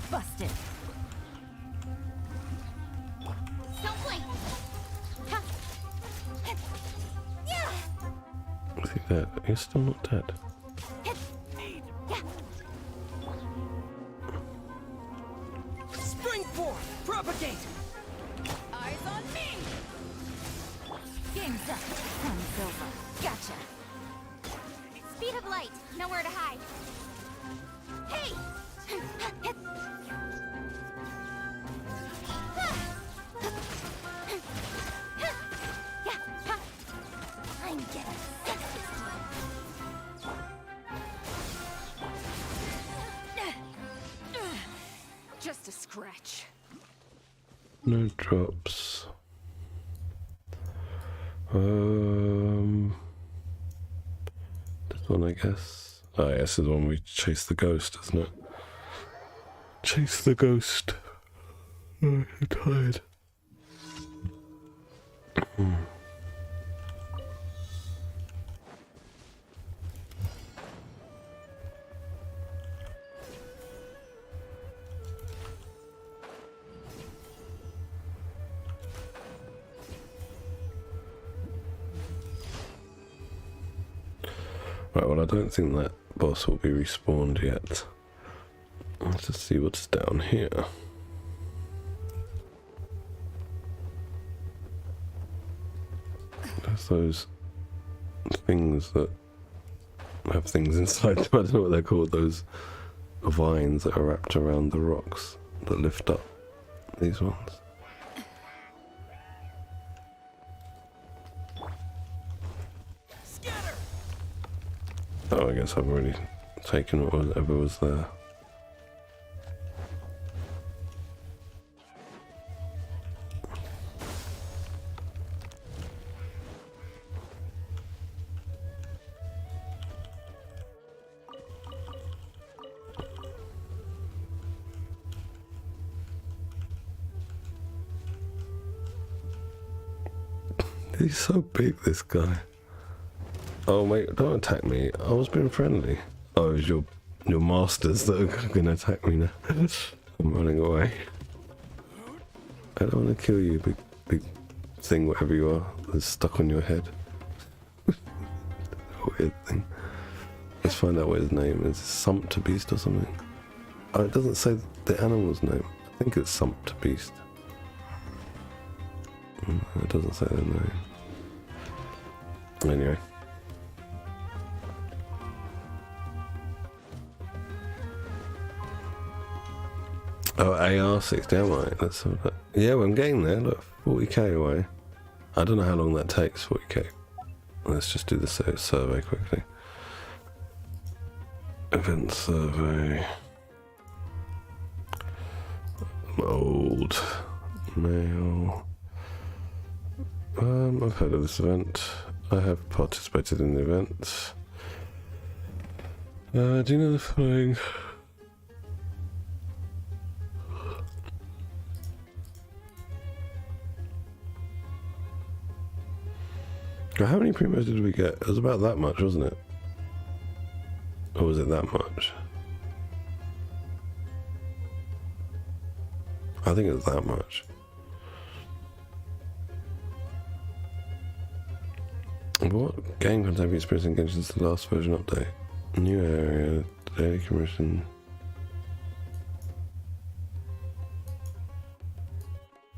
Busted. Don't blink. basically dead. You're still not dead. Spring forth! Propagate! Eyes on me! Game's up. Sun's over. Gotcha. Speed of light. Nowhere to hide. Hey! I'm getting sexy. Just a scratch. No drops. This one, I guess. Oh, yes, this is the one we chase the ghost, isn't it? Chase the ghost. Oh, I'm tired. Right, well, I don't think that boss will be respawned yet. Let's just see what's down here. There's those things that have things inside them. I don't know what they're called. Those vines that are wrapped around the rocks that lift up these ones. Oh, I guess I've already taken whatever was there. He's so big, this guy. Oh mate, don't attack me. I was being friendly. Oh, it's your masters that are gonna attack me now. I'm running away. I don't want to kill you, big thing, whatever you are, that's stuck on your head. Weird thing. Let's find out what his name is. Sumpter Beast or something. Oh, it doesn't say the animal's name. I think it's Sumpter Beast. It doesn't say their name. Anyway. Oh, AR60, am I? Let's have that. Yeah, well, I'm getting there. Look, 40k away. I don't know how long that takes, 40k. Let's just do the survey quickly. Event survey. Old. Mail. I've heard of this event. I have participated in the event. Do you know the following? How many primos did we get? It was about that much, wasn't it? Or was it that much? I think it was that much. What game content have you experienced in Genshin since the last version update? New area, daily commission.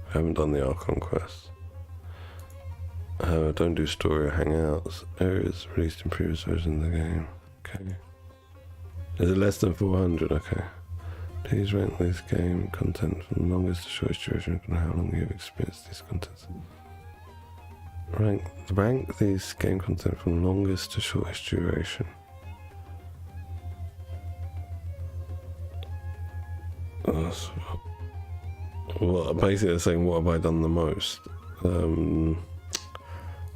I haven't done the Archon quest. Don't do story or hangouts. Areas released in previous versions of the game. Okay. Is it less than 400? Okay. Please rank this game content from the longest to shortest duration and how long you've experienced these contents. Rank these game content from longest to shortest duration. Well, basically they're saying, what have I done the most?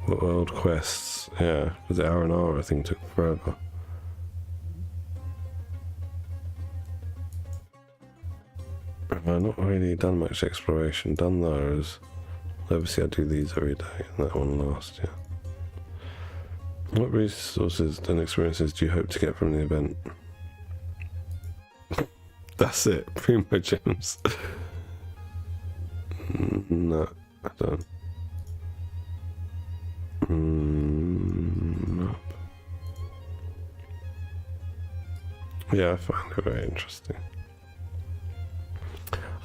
World quests, yeah, because the R&R I think took forever. I've not really done much exploration, done those. Obviously I do these every day, and that one last, yeah. What resources and experiences do you hope to get from the event? That's it, Primo Gems. No, I don't. No. Yeah, I find it very interesting.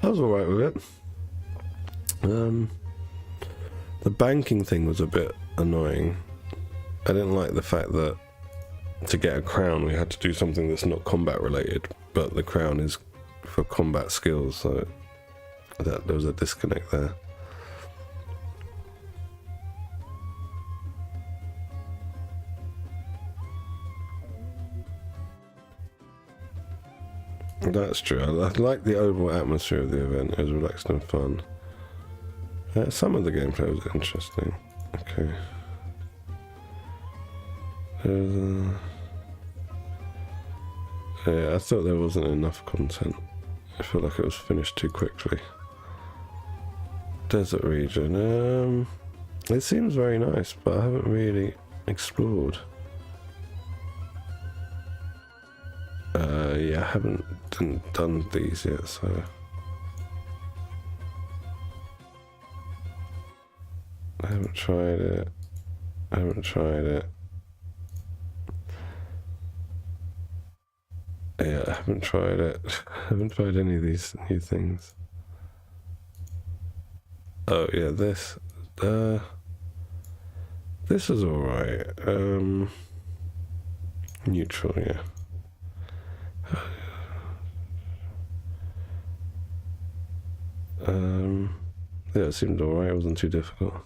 I was alright with it. The banking thing was a bit annoying. I didn't like the fact that to get a crown we had to do something that's not combat related, but the crown is for combat skills, so that there was a disconnect there. That's true. I like the overall atmosphere of the event. It was relaxed and fun. Some of the gameplay was interesting. Okay. Yeah, I thought there wasn't enough content. I feel like it was finished too quickly. Desert region. It seems very nice, but I haven't really explored. Yeah, I haven't done these yet, so I haven't tried it. I Yeah, I haven't tried it. I haven't tried any of these new things. Oh yeah, this is alright. Neutral, yeah. Yeah, it seemed alright, it wasn't too difficult.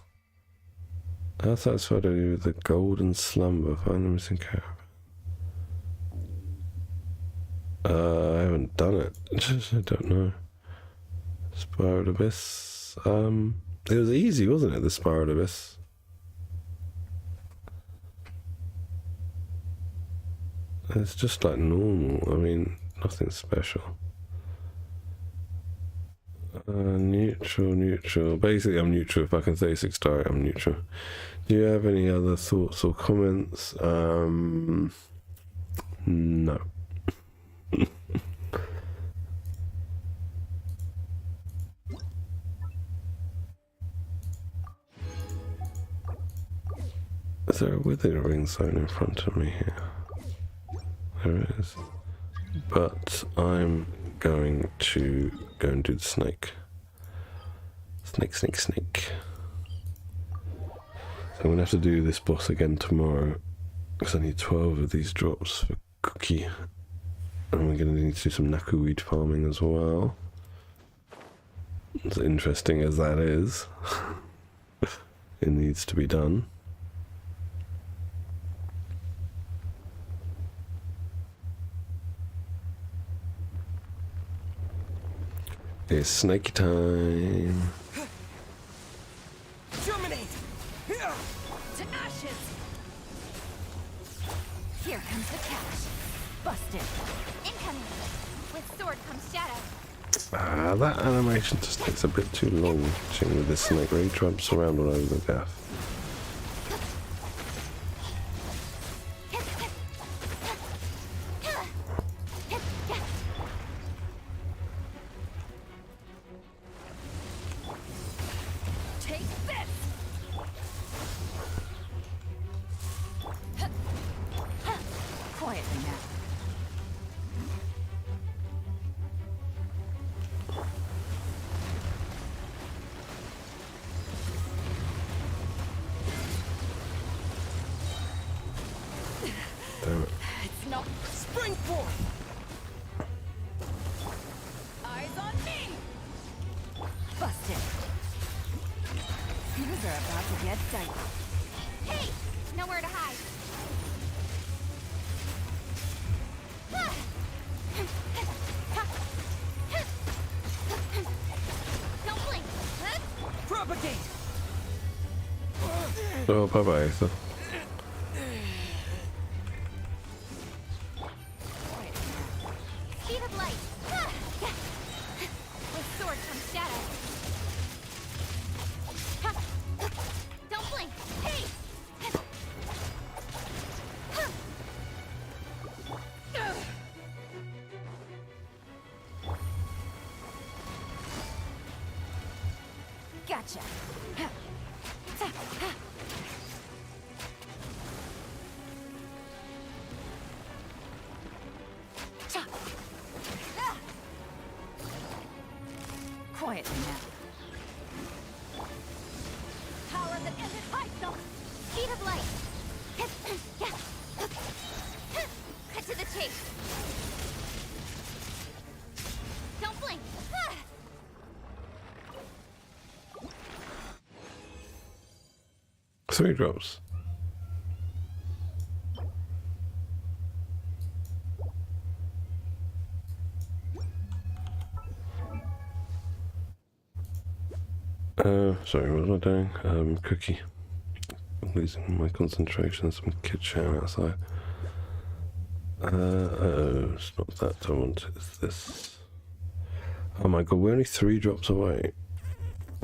How satisfied are you with the golden slumber? Find the missing caravan. I haven't done it. I don't know. Spiral Abyss. It was easy, wasn't it, the Spiral Abyss? It's just like normal. I mean, nothing special. Neutral. Basically, I'm neutral. If I can 36 direct, I'm neutral. Do you have any other thoughts or comments? No. Is there a withering zone in front of me here? There is. But I'm going to go and do the snake. Snake. So I'm going to have to do this boss again tomorrow, because I need 12 of these drops for Cookie. And we're going to need to do some Nakuweed farming as well. As interesting as that is, it needs to be done. It's snake time. Germinate! To ashes! Here comes the cash. Busted. Incoming. With sword comes shadow. That animation just takes a bit too long. Watching with this snake where he tramps around all over the gaff. Take this! Quietly now. Damn it. It's not Spring forth! eyes on me! Busted. Things are about to get dicey. Hey! Nowhere to hide. Don't blink. Propagate! Oh, bye-bye, Ether. Speed of light. With sword comes shadow. Don't blink. Hey! Gotcha. quietly now. Power that isn't vital. Speed of light. Cut to the chase. Don't blink. 3 drops. Sorry, what was I doing? Cookie. I'm losing my concentration. Some kid shouting outside. It's not that I want, it's this. Oh my god, we're only 3 drops away.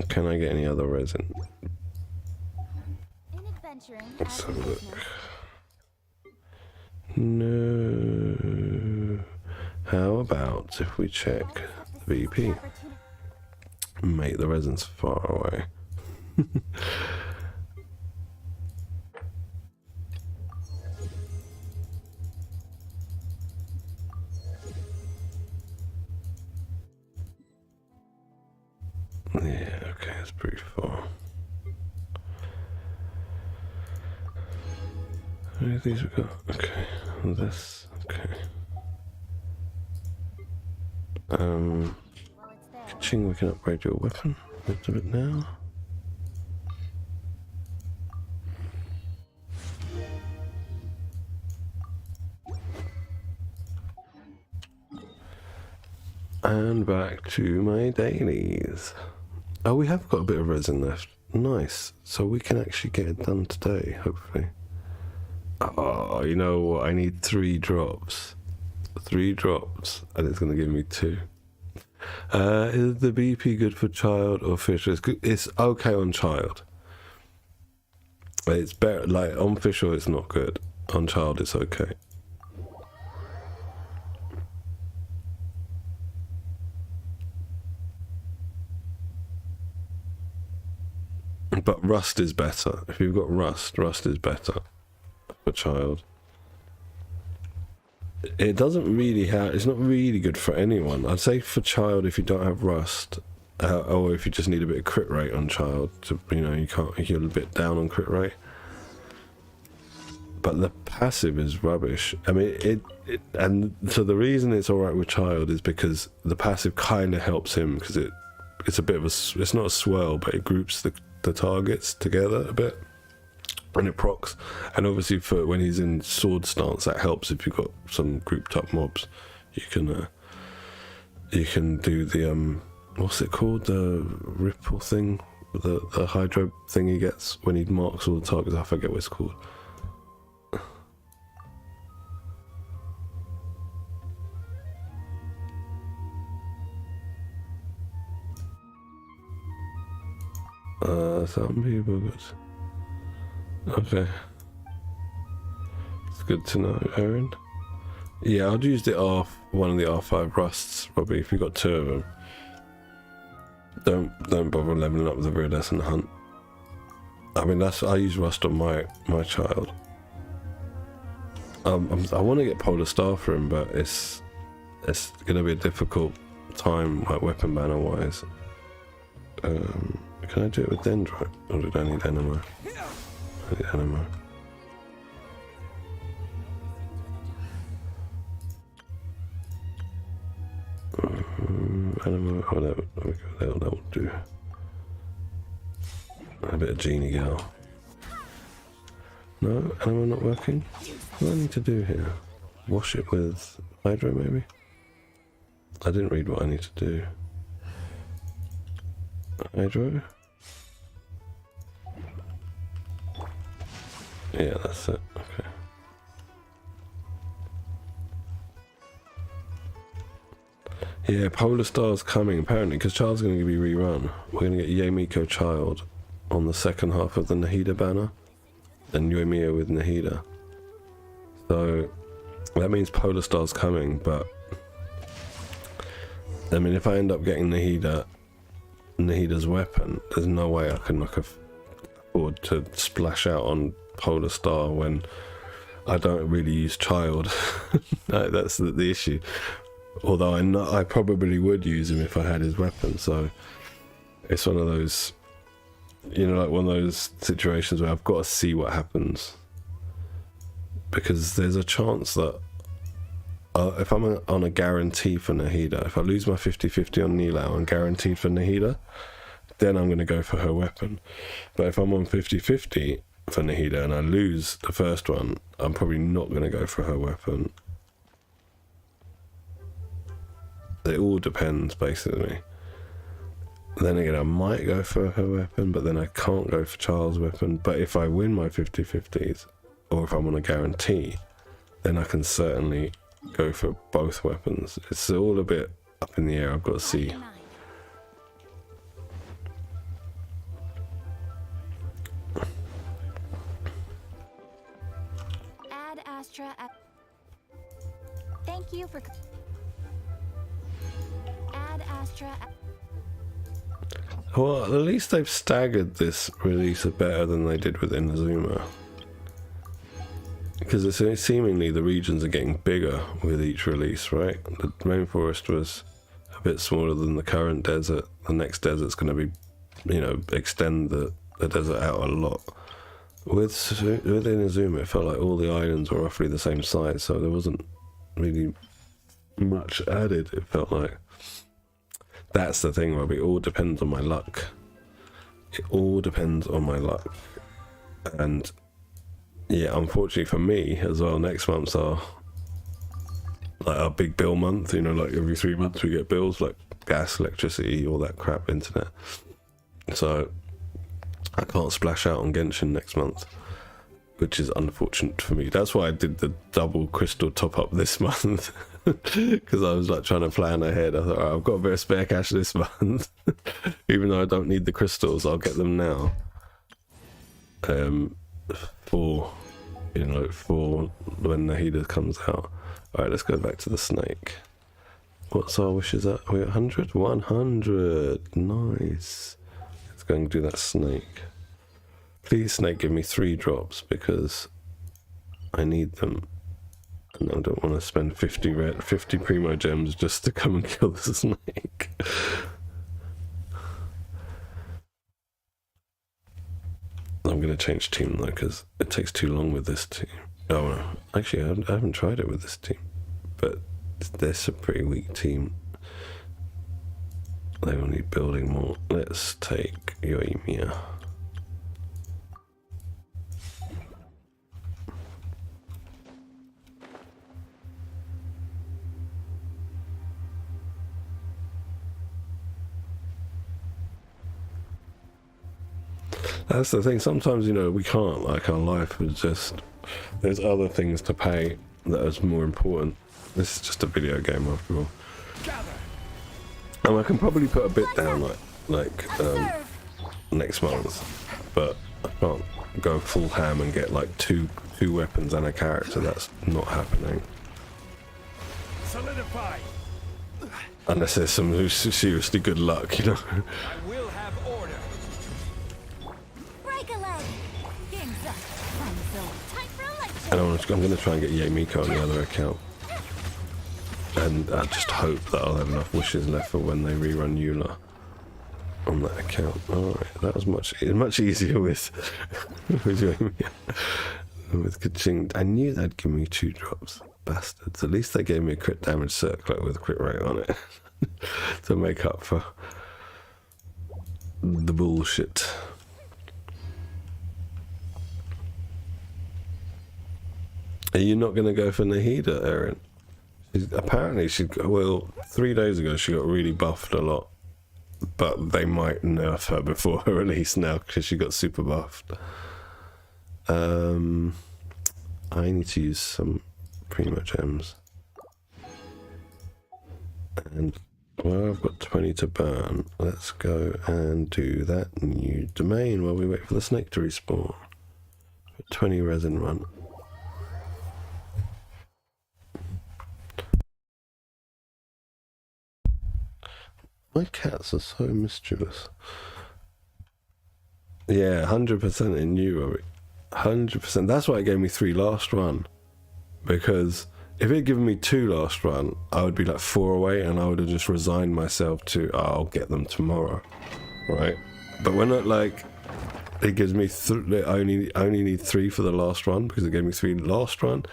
Can I get any other resin? In adventuring, Let's as have a a look. business. No. How about if we check the VP? Mate, the resin's far away. Yeah, okay, it's pretty far. How many of these we got? Okay, this, okay. Well, it's there. Ching, we can upgrade your weapon a little bit now. And back to my dailies. Oh, we have got a bit of resin left. Nice. So we can actually get it done today, hopefully. Oh, you know what? I need 3 drops. 3 drops. And it's going to give me 2. Is the BP good for child or fish? It's okay on child. It's better, like on fish it's not good. On child it's okay. But rust is better. If you've got rust is better for child. It doesn't really have, it's not really good for anyone. I'd say for child, if you don't have rust, or if you just need a bit of crit rate on child, to, you know, you're a bit down on crit rate. But the passive is rubbish. I mean, and so the reason it's alright with child is because the passive kind of helps him, because it's a bit of a, it's not a swirl, but it groups the targets together a bit. And it procs, and obviously for when he's in sword stance, that helps if you've got some grouped up mobs. You can do the what's it called, the ripple thing, the hydro thing he gets when he marks all the targets. I forget what it's called. Some people got. Okay. It's good to know, Aaron. Yeah, I'd use one of the R5 rusts, probably, if you've got 2 of them. Don't bother leveling up the viridescent hunt. I mean, I use rust on my child. I want to get Polar Star for him, but it's going to be a difficult time, like weapon banner wise. Can I do it with Dendrite? Or did I need Enema? I need Enema. Enema, oh, that will do. A bit of Genie Girl. No, Enema not working? What do I need to do here? Wash it with Hydro, maybe? I didn't read what I need to do. Hydro? Yeah, that's it. Okay. Yeah, Polar Star's coming apparently, because Child's going to be rerun. We're going to get Yemiko Child on the second half of the Nahida banner, and Yoimiya with Nahida. So that means Polar Star's coming, but I mean, if I end up getting Nahida's weapon, there's no way I can afford to splash out on Polar Star when I don't really use Child. No, that's the issue. Although I probably would use him if I had his weapon, so it's one of those, you know, like one of those situations where I've got to see what happens, because there's a chance that if I'm on a guarantee for Nahida, if I lose my 50-50 on Nilao and guaranteed for Nahida, then I'm going to go for her weapon. But if I'm on 50-50 for Nahida and I lose the first one, I'm probably not going to go for her weapon. It all depends, basically. Then again, I might go for her weapon, but then I can't go for Charles' weapon. But if I win my 50-50s, or if I'm on a guarantee, then I can certainly go for both weapons. It's all a bit up in the air. I've got to see. Ad Astra. Thank you for. Ad Astra. Well, at least they've staggered this release better than they did with Inazuma. Because it's seemingly the regions are getting bigger with each release, right? The rainforest was a bit smaller than the current desert. The next desert's going to be, you know, extend the desert out a lot. With Inazuma, it felt like all the islands were roughly the same size, so there wasn't really much added, it felt like. That's the thing, Robbie. It all depends on my luck. It all depends on my luck. And yeah, unfortunately for me as well, next month's our big bill month. You know, like every 3 months we get bills like gas, electricity, all that crap, internet. So I can't splash out on Genshin next month, which is unfortunate for me. That's why I did the double crystal top up this month. Because I was like trying to plan ahead. I thought, all right, I've got a bit of spare cash this month. Even though I don't need the crystals, I'll get them now. For, you know, for when Nahida comes out. Alright, let's go back to the snake. What's our wishes at? Are we at 100? 100! Nice. Let's go and do that snake. Please, snake, give me 3 drops because I need them. And I don't want to spend 50 primo gems just to come and kill the snake. I'm going to change team though, because it takes too long with this team. Oh, no. Actually, I haven't tried it with this team. But this is a pretty weak team. They will need building more. Let's take Yoimiya. That's the thing, sometimes, you know, we can't, like, our life is just, there's other things to pay that is more important. This is just a video game after all. And I can probably put a bit down, like next month, but I can't go full ham and get, like, two weapons and a character. That's not happening. Solidify. Unless there's some seriously good luck, you know. I will have order. Break a leg. Game's up. Time for election. And I'm going to try and get Yemiko on the other account. And I just hope that I'll have enough wishes left for when they rerun Eula on that account. Alright, that was much easier with Yemiko. With Kaching. I knew they'd give me 2 drops. Bastards. At least they gave me a crit damage circlet with a crit rate on it. To make up for the bullshit. Are you not going to go for Nahida, Erin? Apparently, 3 days ago she got really buffed a lot. But they might nerf her before her release now because she got super buffed. I need to use some primo gems. And well, I've got 20 to burn. Let's go and do that new domain while we wait for the snake to respawn. 20 resin run. My cats are so mischievous. Yeah, 100% in you, 100%. That's why it gave me 3 last run. Because if it had given me 2 last run, I would be like 4 away and I would have just resigned myself to, oh, I'll get them tomorrow. right? But when it gives me I only need 3 for the last run because it gave me 3 last run.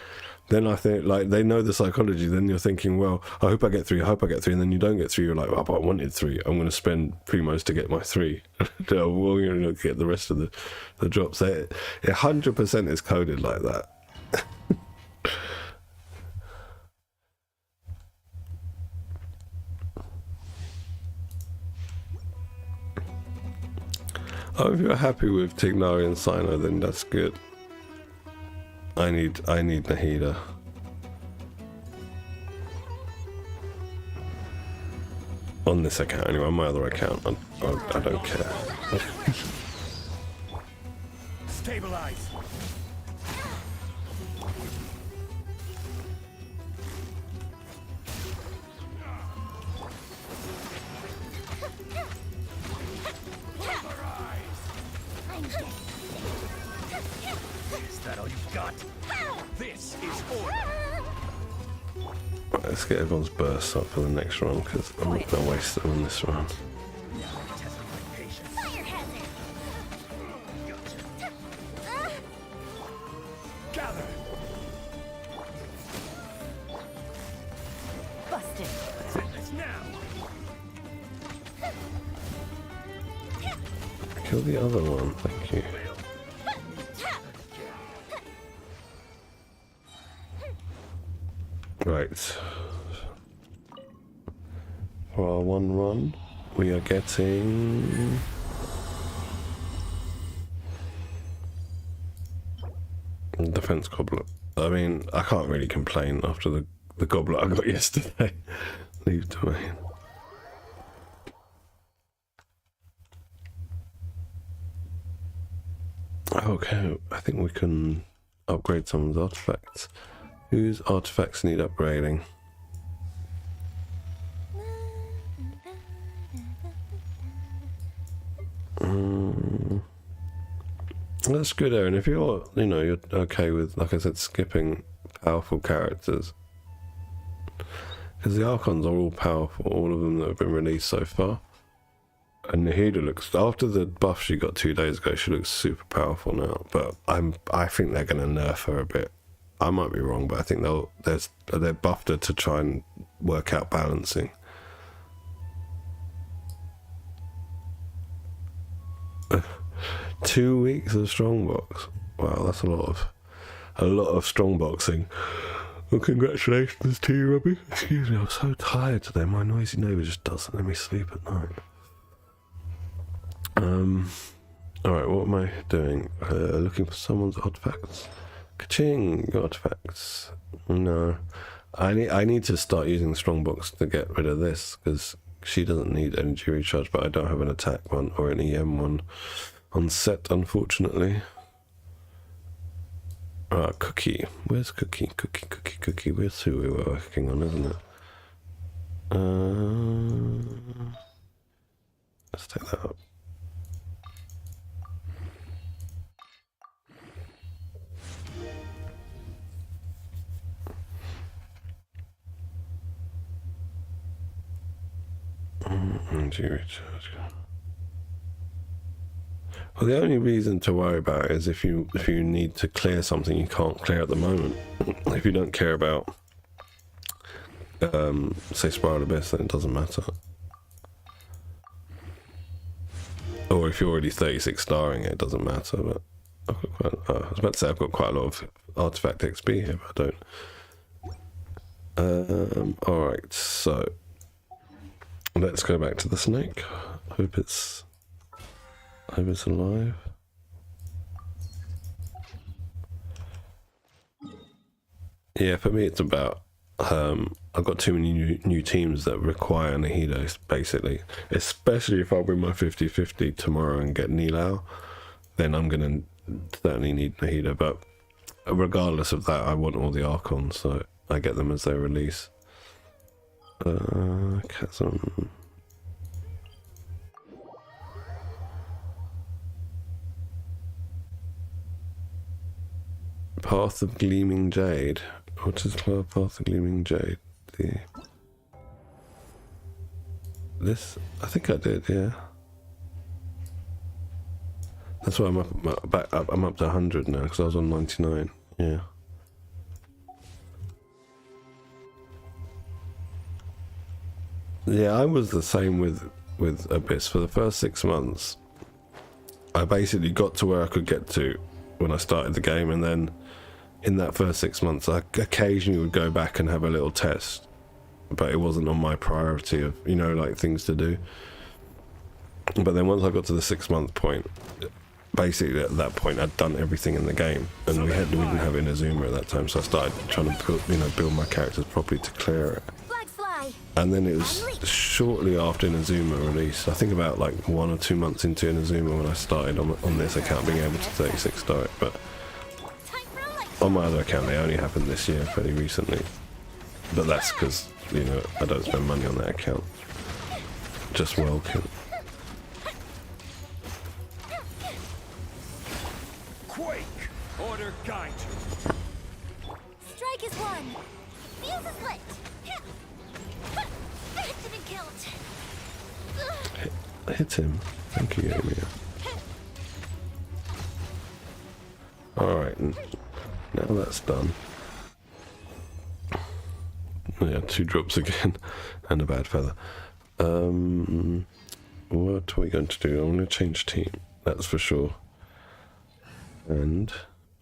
Then I think like they know the psychology. Then you're thinking, well, I hope I get 3. I hope I get 3, and then you don't get 3. You're like, oh, but I wanted 3. I'm going to spend primos to get my 3. Well, you're going to get the rest of the drops. It 100% is coded like that. Oh, if you're happy with Tignari and Sino, then that's good. I need Nahida. On this account, anyway. On my other account, I don't care. Stabilize. Is that all you've got? This is order. Right, let's get everyone's bursts up for the next round because I'm not going to waste them in this round. Testing my patience. Fire hazard. Gather. Busted. Fitness now. Kill the other one, thank you. Right. For our 1 run, we are getting... Defense Goblet. I mean, I can't really complain after the goblet I got yesterday. Leave domain. Okay, I think we can upgrade someone's artifacts. Whose artifacts need upgrading? That's good, Aaron. If you're okay with, like I said, skipping powerful characters, because the Archons are all powerful, all of them that have been released so far. And Nahida looks, after the buff she got 2 days ago, she looks super powerful now. But I think they're going to nerf her a bit. I might be wrong, but I think they buffed her to try and work out balancing. Two weeks of strongbox. Wow, that's a lot of strongboxing. Well, congratulations to you, Robbie. Excuse me, I'm so tired today. My noisy neighbour just doesn't let me sleep at night. Alright, what am I doing? Looking for someone's artifacts. Ka-ching! Artifacts. No. I need to start using the strongbox to get rid of this, because she doesn't need energy recharge, but I don't have an attack one or an EM one on set, unfortunately. Cookie. Where's Cookie? Cookie. Where's who we were working on, isn't it? Let's take that up. Energy recharge. Well, the only reason to worry about it is if you need to clear something you can't clear at the moment. If you don't care about, say, Spiral Abyss, then it doesn't matter. Or if you're already 36 starring it, doesn't matter. But I've got I was about to say I've got quite a lot of artifact XP here, but I don't. Alright, so let's go back to the snake. Hope it's alive. Yeah, for me it's about I've got too many new teams that require Nahida, basically. Especially if I win my 50-50 tomorrow and get Nilao, then I'm gonna certainly need Nahida. But regardless of that, I want all the Archons, so I get them as they release. Chasm. Path of Gleaming Jade. What is Path of Gleaming Jade? This? I think I did, yeah. That's why I'm I'm up to 100 now because I was on 99. Yeah. Yeah, I was the same with Abyss. For the first 6 months, I basically got to where I could get to when I started the game, and then in that first 6 months, I occasionally would go back and have a little test, but it wasn't on my priority of, you know, like things to do. But then once I got to the 6 month point, basically at that point I'd done everything in the game, and we didn't have Inazuma at that time, so I started trying to build my characters properly to clear it. Flags fly. And then it was shortly after Inazuma release, I think about like 1 or 2 months into Inazuma, when I started on this account being able to 36 star it. But Time for a light. on my other account they only happened this year, fairly recently. But that's because, you know, I don't spend money on that account. Just welcome. Quake! Order guide you. Strike is one. Fuse is lit. That didn't count. Hit him. Thank you, Amy. Alright, now that's done. Yeah, 2 drops again, and a bad feather. What are we going to do? I'm going to change team, that's for sure. And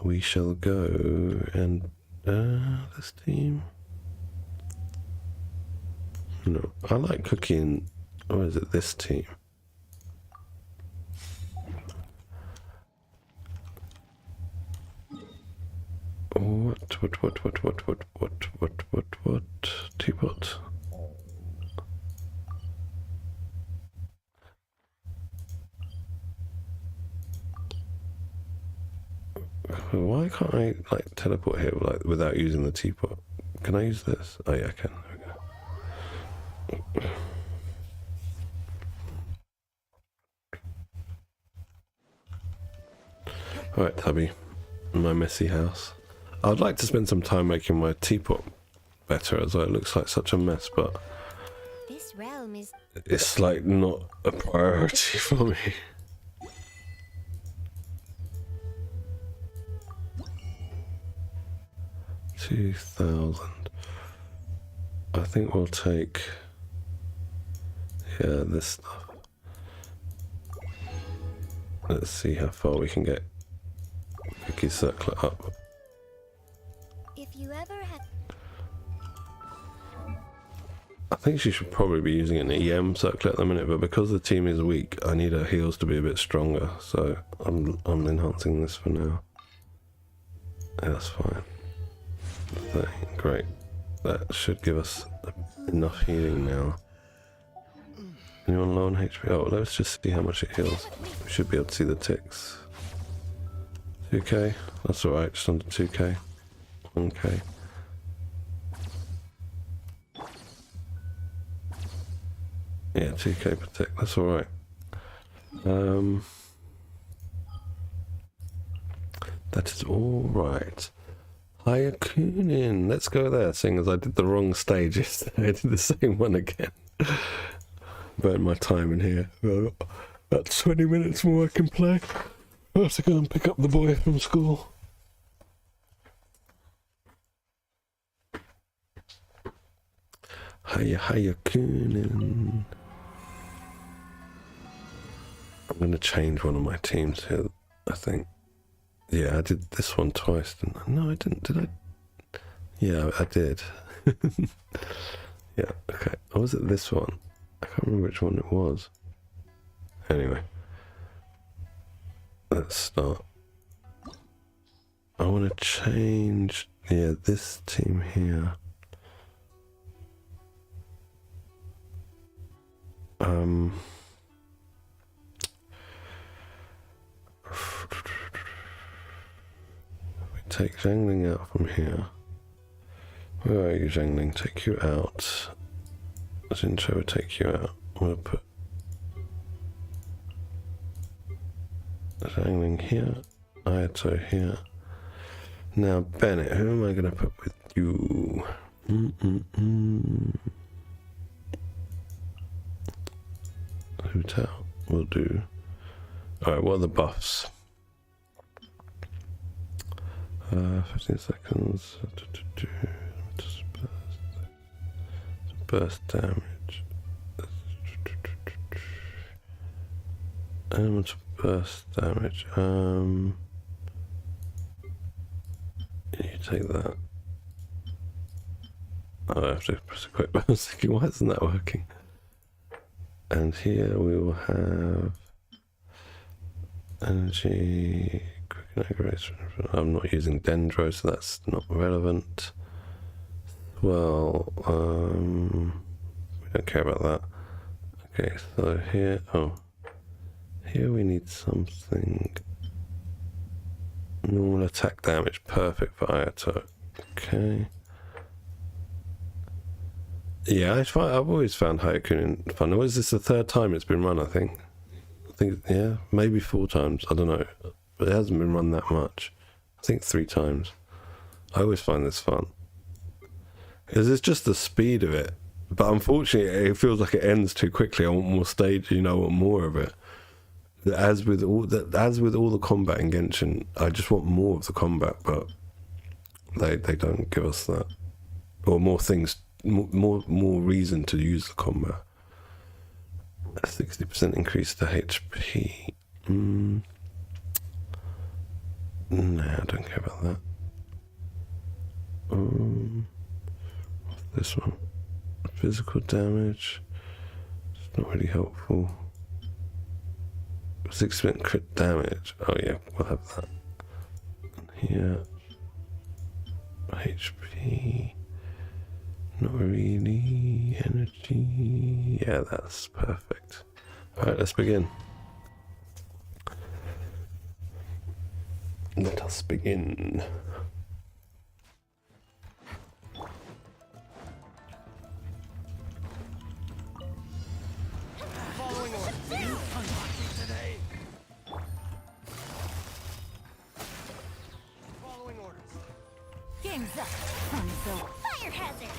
we shall go and this team. No, I like cooking. Or is it this team? What? Teapot. Why can't I like teleport here like without using the teapot? Can I use this? Oh yeah, I can. There we go. Alright, Tubby. My messy house. I'd like to spend some time making my teapot better, as though it looks like such a mess, but This realm is it's like not a priority for me. $2,000. I think we'll take, yeah, this stuff. Let's see how far we can get Cookie Circlet up. if you ever had I think she should probably be using an EM Circlet at the minute, but because the team is weak, I need her heals to be a bit stronger, so I'm enhancing this for now. Yeah, that's fine. 30, great. That should give us enough healing now. Anyone low on HP? Oh, let's just see how much it heals. We should be able to see the ticks. 2k, that's alright, just under 2k. 1k. Yeah, 2k per tick, that's alright. That is alright. Hiya Kunin, let's go there, seeing as I did the wrong stage yesterday. I did the same one again. Burn my time in here. Well, about 20 minutes more I can play. I have to go and pick up the boy from school. Hiya Kunin. I'm going to change one of my teams here, I think. Yeah, I did this one twice, didn't I? No, I didn't, did I? Yeah, I did. Yeah, okay. Or was it this one? I can't remember which one it was. Anyway. Let's start. I want to change, yeah, this team here. We take Zhangling out from here. Where are you, Zhangling? Take you out. Zincho will take you out. We'll put Zhangling here, Ayato here. Now, Bennett, who am I going to put with you? Hotel will do. Alright, what are the buffs? 15 seconds. Burst damage. Elemental burst damage. You take that. Oh, I have to press a quick button. I was thinking, why isn't that working? And here we will have energy, quick aggravation. I'm not using Dendro, so that's not relevant. Well, we don't care about that. Okay, so here, here we need something. Normal attack damage, perfect for Ayato. Okay. Yeah, I've always found Hyakunin fun. Was this the third time it's been run, I think? Yeah, maybe 4 times. I don't know. But it hasn't been run that much. I think 3 times. I always find this fun. Because it's just the speed of it. But unfortunately, it feels like it ends too quickly. I want more stage, I want more of it. As with all the combat in Genshin, I just want more of the combat, but they don't give us that. Or more things, more reason to use the combat. A 60% increase to HP. Nah, I don't care about that. What's this one? Physical damage. It's not really helpful. 6% crit damage. Oh yeah, we'll have that. And here, HP. Not really. Energy. Yeah, that's perfect. Alright, let's begin. Let us begin. Following orders. You unlocked me today. Following orders. Game's up. Time's over. Fire hazard.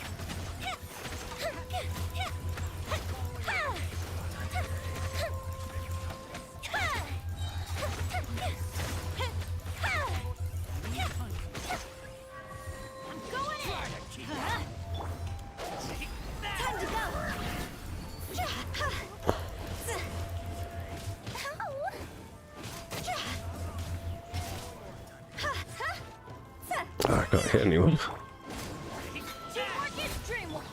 I'm going in. Time to go. I can't hit anyone. Teamwork is dreamwork.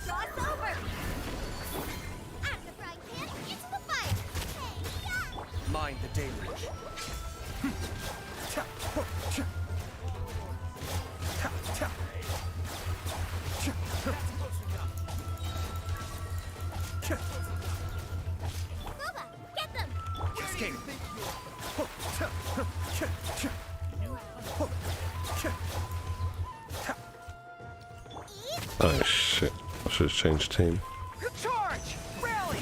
Shot's over. Out of the frying pan, into the fire. Hey, yeah. Mind the deluge. Boba, get them. Escape. Oh shit, I should have changed team. Charge! Rally!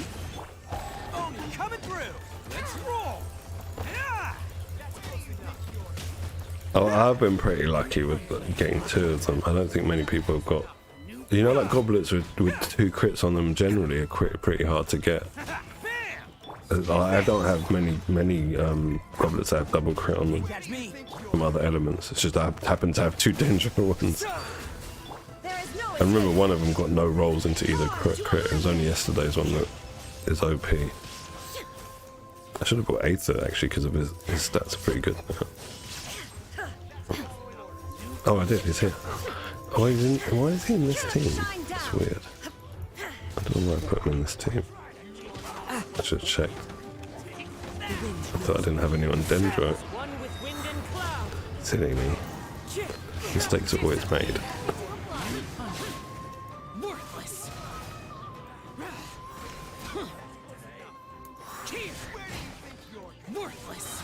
Oni coming through! Let's roll! Yeah! Oh, I've been pretty lucky with getting 2 of them. I don't think many people have got. Like goblets with 2 crits on them generally are pretty hard to get. I don't have many goblets that have double crit on them Catch me! from other elements. It's just I happen to have 2 dangerous ones. There is no And remember, one of them got no rolls into either crit. It was only yesterday's one that is OP. I should have bought Aether actually because of his stats are pretty good. Oh, I did. He's here. Oh, why is he in this team? That's weird. I don't know why I put him in this team. I should have checked. I thought I didn't have anyone Dendro. One with wind and cloud. Silly me. Mistakes are always made. Worthless! Worthless!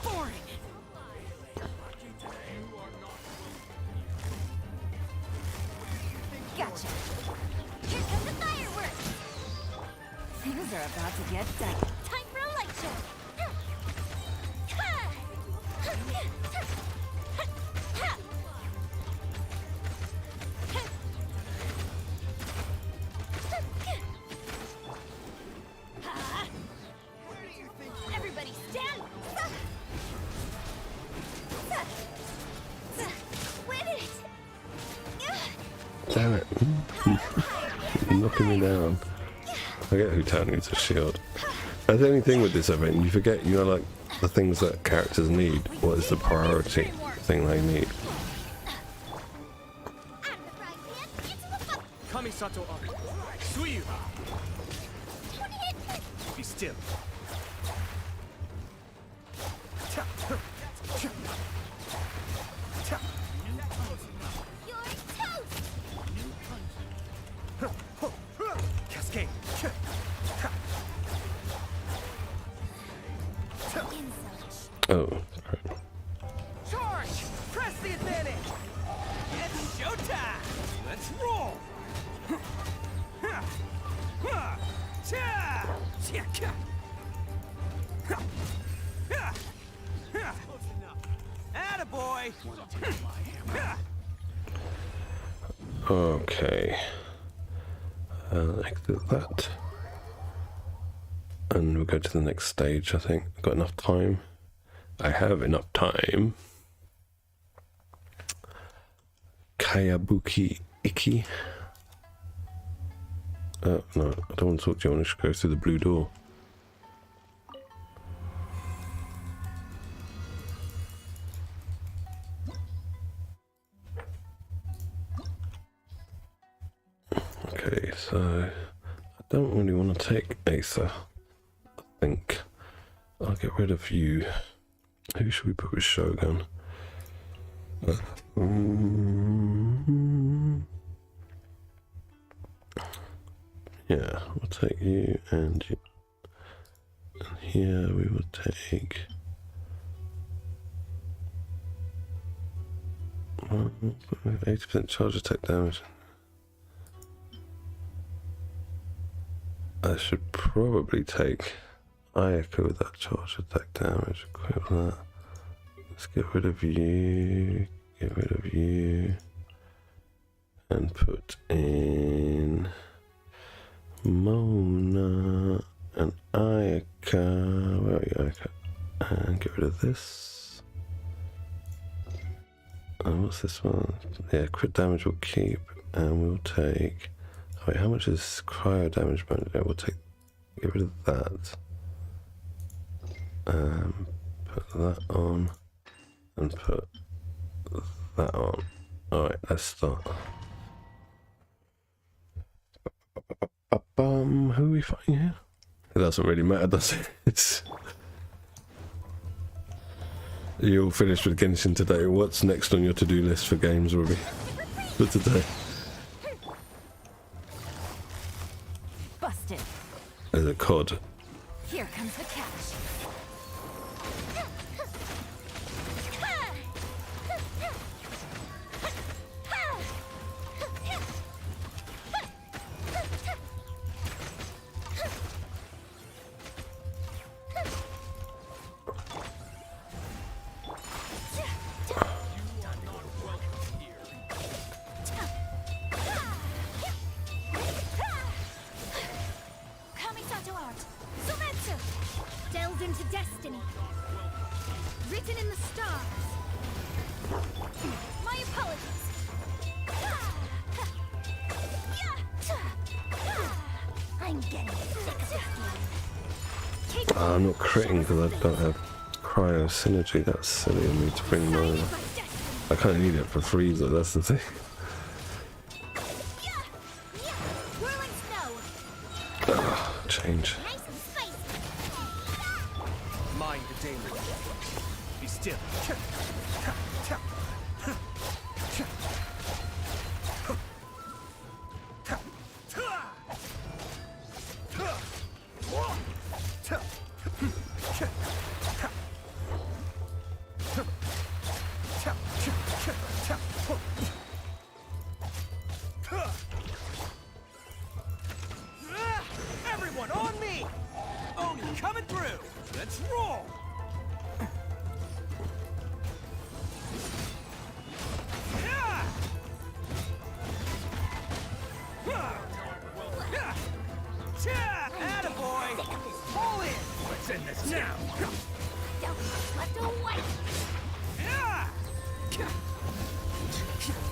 Boring! Gotcha. Here come the fireworks. Things are about to get dicey. Time for a light show. damn it. You're knocking me down. I get who town needs a shield. That's the only thing with this event, you forget, you know, like, the things that characters need. What is the priority thing they need? Kamisato Ari. Suyu. Be still. Cascade. Oh, right. Charge! Press the advantage! It's showtime! Let's roll! Attaboy! Okay. Exit that. And we'll go to the next stage, I think. Got enough time. I have enough time. Kayabuki Iki. No, I don't want to talk to you. I want to go through the blue door. Okay, so I don't really want to take Aether. I think I'll get rid of you. Who should we put with Shogun? Yeah, we'll take you and you. And here we will take 80% charge attack damage. I should probably take Ayaka with that charge attack damage. Equip that. Let's get rid of you. Get rid of you. And put in Mona and Ayaka. Where are you, Ayaka? And get rid of this. And what's this one? Yeah, crit damage will keep. And we'll take. Wait, how much is cryo damage bonus? Yeah, we'll take. Get rid of that. Put that on. And put that on. Alright, let's start. Who are we fighting here? It doesn't really matter, does it? It's... You're all finished with Genshin today. What's next on your to-do list for games, Ruby? For today? Busted. There's a COD. Here comes the catch. Delved into destiny. Written in the stars. My apologies. I'm getting sick of this. I'm not critting because I don't have cryo synergy. That's silly of me to bring mine. I kind of need it for freezer, that's the thing. Whirling snow. Change. Nice and spicy. Mind the danger. Be still. Everyone on me!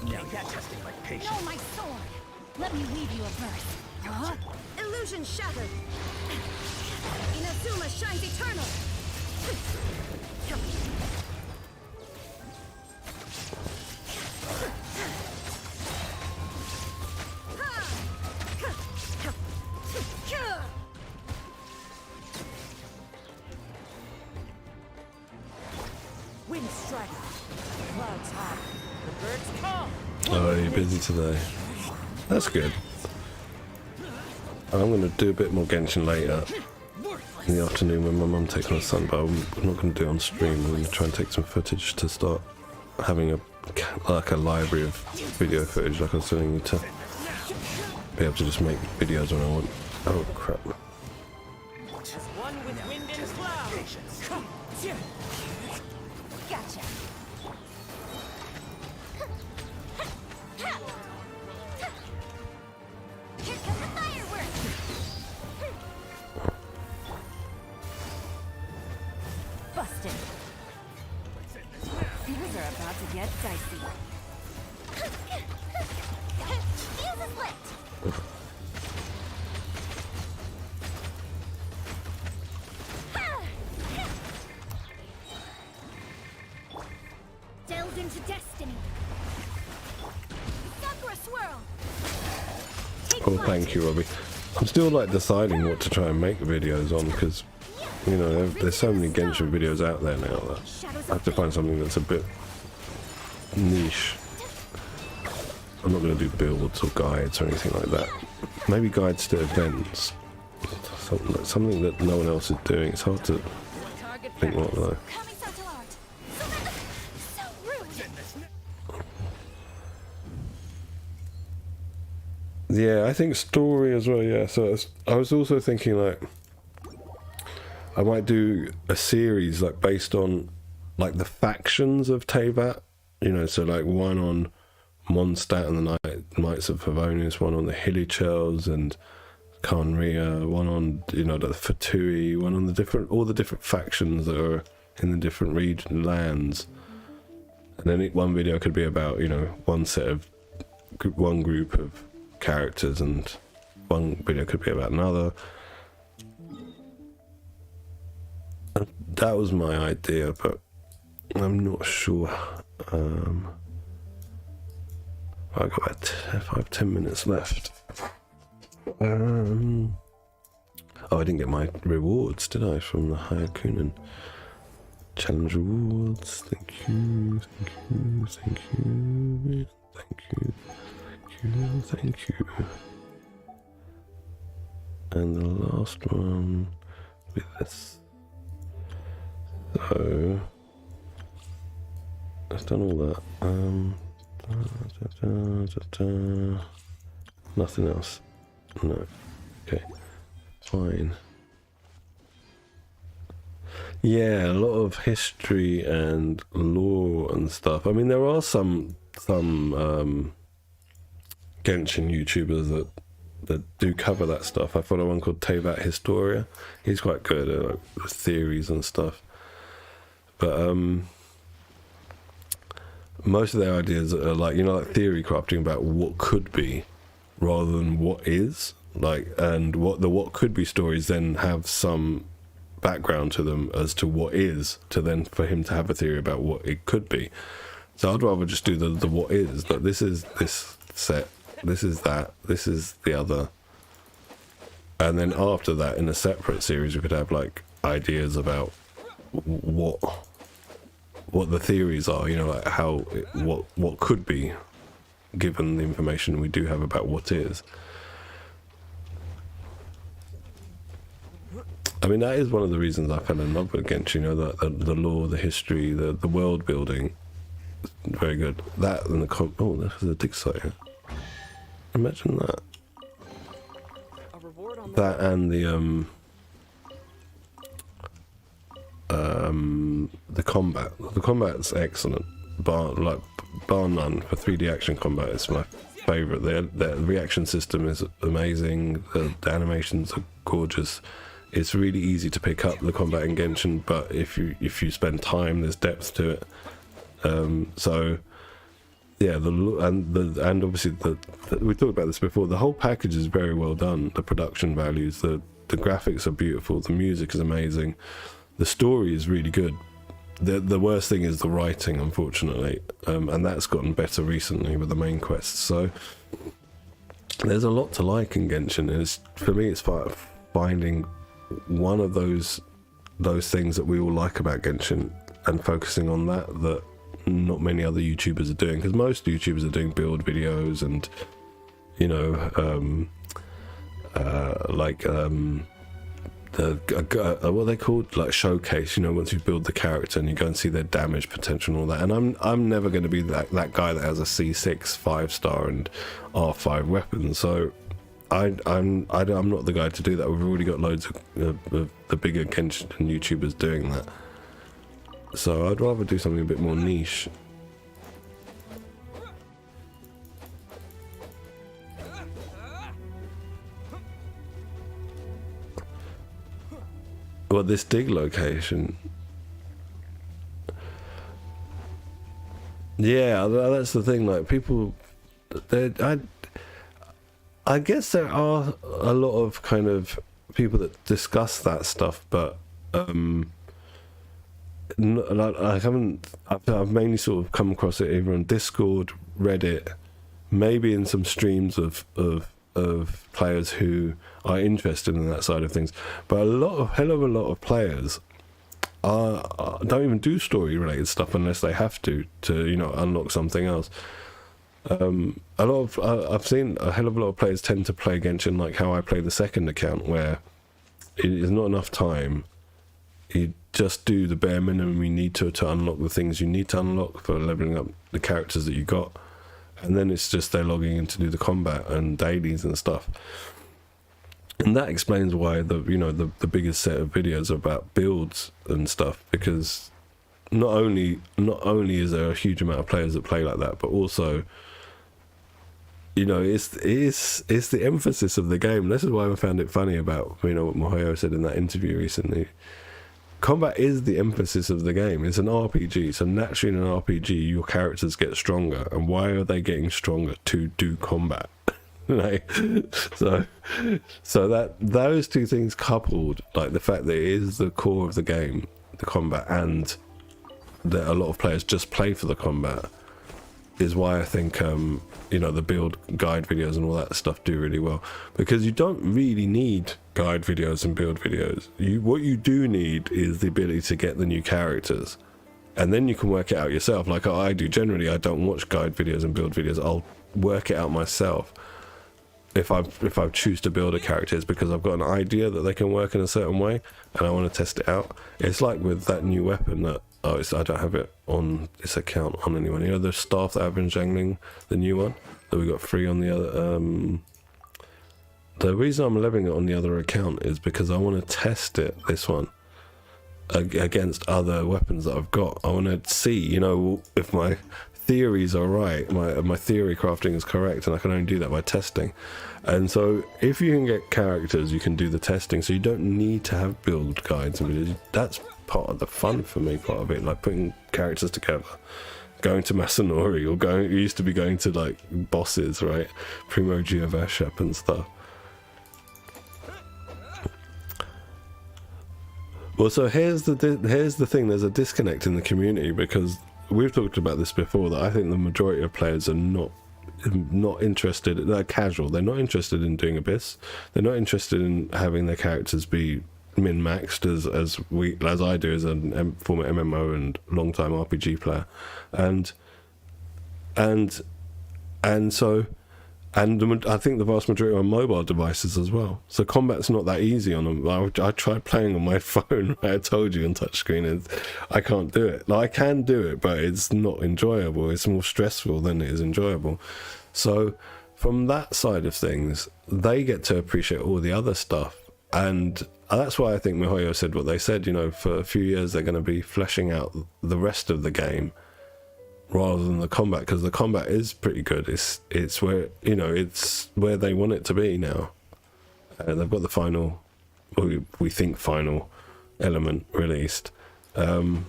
Now you're testing my patience. No, my sword. Let me weave you a verse. Huh? Illusion shattered. Inazuma shines eternal. Wind strike. Clouds high. The birds come. Oh, you're busy today. That's good. I'm going to do a bit more Genshin later in the afternoon when my mum takes my son, but I'm not going to do it on stream. I'm going to try and take some footage to start having a library of video footage, like I was telling you, to be able to just make videos when I want. Oh crap. As one with wind and cloud. Gotcha. Here comes the fireworks. Busted. Things are about to get dicey. Fuse is lit. Delved into destiny. Sakura swirl. Take Oh, flight. thank you, Robbie. I'm still like deciding what to try and make videos on, because you know there's so many Genshin videos out there now that I have to find something that's a bit niche. I'm not going to do builds or guides or anything like that. Maybe guides to events, something that no one else is doing. It's hard to Target think what though. Coming subtle art. So rude. Yeah, I think story as well. Yeah, so I was also thinking like I might do a series like based on like the factions of Teyvat. You know, so like one on Mondstadt and the Knights of Favonius, one on the Hilichurls and Khaenri'ah, one on, you know, the Fatui, one on all the different factions that are in the different lands. And then one video could be about, you know, one group of characters, and one video could be about another. That was my idea, but I'm not sure. I've got about 5-10 minutes left. Oh, I didn't get my rewards, did I, from the Hyakunin challenge rewards? Thank you, thank you, thank you, thank you, thank you, thank you. And the last one with this. So I've done all that. Nothing else. No. Okay. Fine. Yeah, a lot of history and lore and stuff. I mean, there are some Genshin YouTubers that do cover that stuff. I follow one called Teyvat Historia. He's quite good at like, the theories and stuff. But most of their ideas are like, you know, like theory crafting about what could be rather than what is, like, and what could be stories then have some background to them as to what is, to then for him to have a theory about what it could be. So I'd rather just do the what is, that this is this set, this is that, this is the other, and then after that in a separate series we could have like ideas about what the theories are, you know, like how what could be, given the information we do have about what is. I mean, that is one of the reasons I fell in love with Genshin, you know, the lore, the history, the world building. Very good. That and the oh, there's a dig site here. Imagine that. A reward on That and the combat. The combat's excellent. Bar none for 3D action combat. It's my favourite. The reaction system is amazing. The animations are gorgeous. It's really easy to pick up the combat in Genshin, but if you spend time, there's depth to it. So yeah, and obviously we talked about this before. The whole package is very well done. The production values, the graphics are beautiful, the music is amazing, the story is really good. The worst thing is the writing, unfortunately, and that's gotten better recently with the main quests. So there's a lot to like in Genshin, and for me it's finding one of those things that we all like about Genshin and focusing on that not many other YouTubers are doing, because most YouTubers are doing build videos and, you know, what are they called, like showcase, you know, once you build the character and you go and see their damage potential and all that. And I'm never going to be that guy that has a C6 5-star and R5 weapon, so I'm not the guy to do that. We've already got loads of the bigger Genshin YouTubers doing that, so I'd rather do something a bit more niche. Well, this dig location, yeah, that's the thing. Like, people, I guess there are a lot of kind of people that discuss that stuff, but I've mainly sort of come across it either on Discord, Reddit, maybe in some streams of players who are interested in that side of things. But hell of a lot of players don't even do story related stuff unless they have to you know, unlock something else. I've seen a hell of a lot of players tend to play Genshin like how I play the second account, where it is not enough time. You just do the bare minimum you need to unlock the things you need to unlock for leveling up the characters that you got, and then it's just they're logging in to do the combat and dailies and stuff. And that explains why the biggest set of videos are about builds and stuff, because not only is there a huge amount of players that play like that, but also, you know, it's the emphasis of the game. This is why I found it funny about, you know, what Mihoyo said in that interview recently. Combat is the emphasis of the game. It's an RPG, so naturally in an RPG your characters get stronger. And why are they getting stronger? To do combat. Like, so that those two things coupled, like the fact that it is the core of the game, the combat, and that a lot of players just play for the combat, is why I think you know, the build guide videos and all that stuff do really well, because you don't really need guide videos and build videos. What you do need is the ability to get the new characters, and then you can work it out yourself. Like I do generally, I don't watch guide videos and build videos. I'll work it out myself. If I choose to build a character, it's because I've got an idea that they can work in a certain way and I want to test it out. It's like with that new weapon that I don't have it on this account on anyone. You know, the staff that I've been jangling, the new one that we got free on the other. The reason I'm leveling it on the other account is because I want to test it, this one, against other weapons that I've got. I want to see, you know, if my theories are right, my theory crafting is correct, and I can only do that by testing. And so if you can get characters, you can do the testing, so you don't need to have build guides and videos. That's part of the fun for me, part of it, like putting characters together, going to Masanori, or you used to be going to like bosses, right, Primo Giovashep and stuff. Well, so here's the thing, there's a disconnect in the community, because we've talked about this before, that I think the majority of players are not interested. They're casual. They're not interested in doing Abyss. They're not interested in having their characters be min-maxed as I do as a former MMO and long-time RPG player, and so I think the vast majority are on mobile devices as well. So combat's not that easy on them. I tried playing on my phone. I told you on touchscreen, and I can't do it. Like, I can do it, but it's not enjoyable. It's more stressful than it is enjoyable. So from that side of things, they get to appreciate all the other stuff. And that's why I think Mihoyo said what they said. You know, for a few years they're going to be fleshing out the rest of the game rather than the combat, because the combat is pretty good. It's where, you know, it's where they want it to be now. They've got the final, we think final element released, and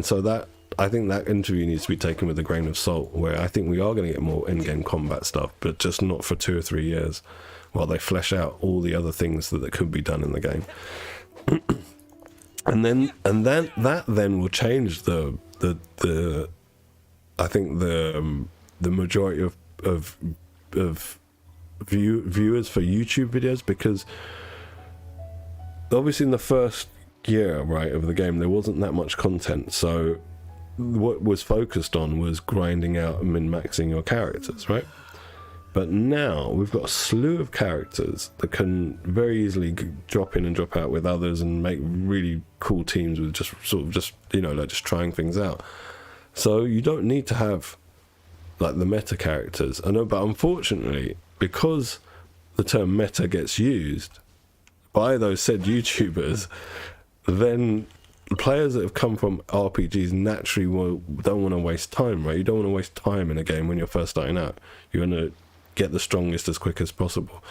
so that I think that interview needs to be taken with a grain of salt, where I think we are going to get more in-game combat stuff, but just not for 2 or 3 years while they flesh out all the other things that could be done in the game. and then that will change the I think the majority of viewers for YouTube videos, because obviously in the first year, right, of the game, there wasn't that much content, so what was focused on was grinding out and min-maxing your characters, right? But now we've got a slew of characters that can very easily drop in and drop out with others and make really cool teams with just you know, like just trying things out. So you don't need to have like the meta characters. I know, but unfortunately, because the term meta gets used by those said YouTubers, then players that have come from RPGs naturally don't want to waste time, right? You don't want to waste time in a game when you're first starting out. You want to get the strongest as quick as possible.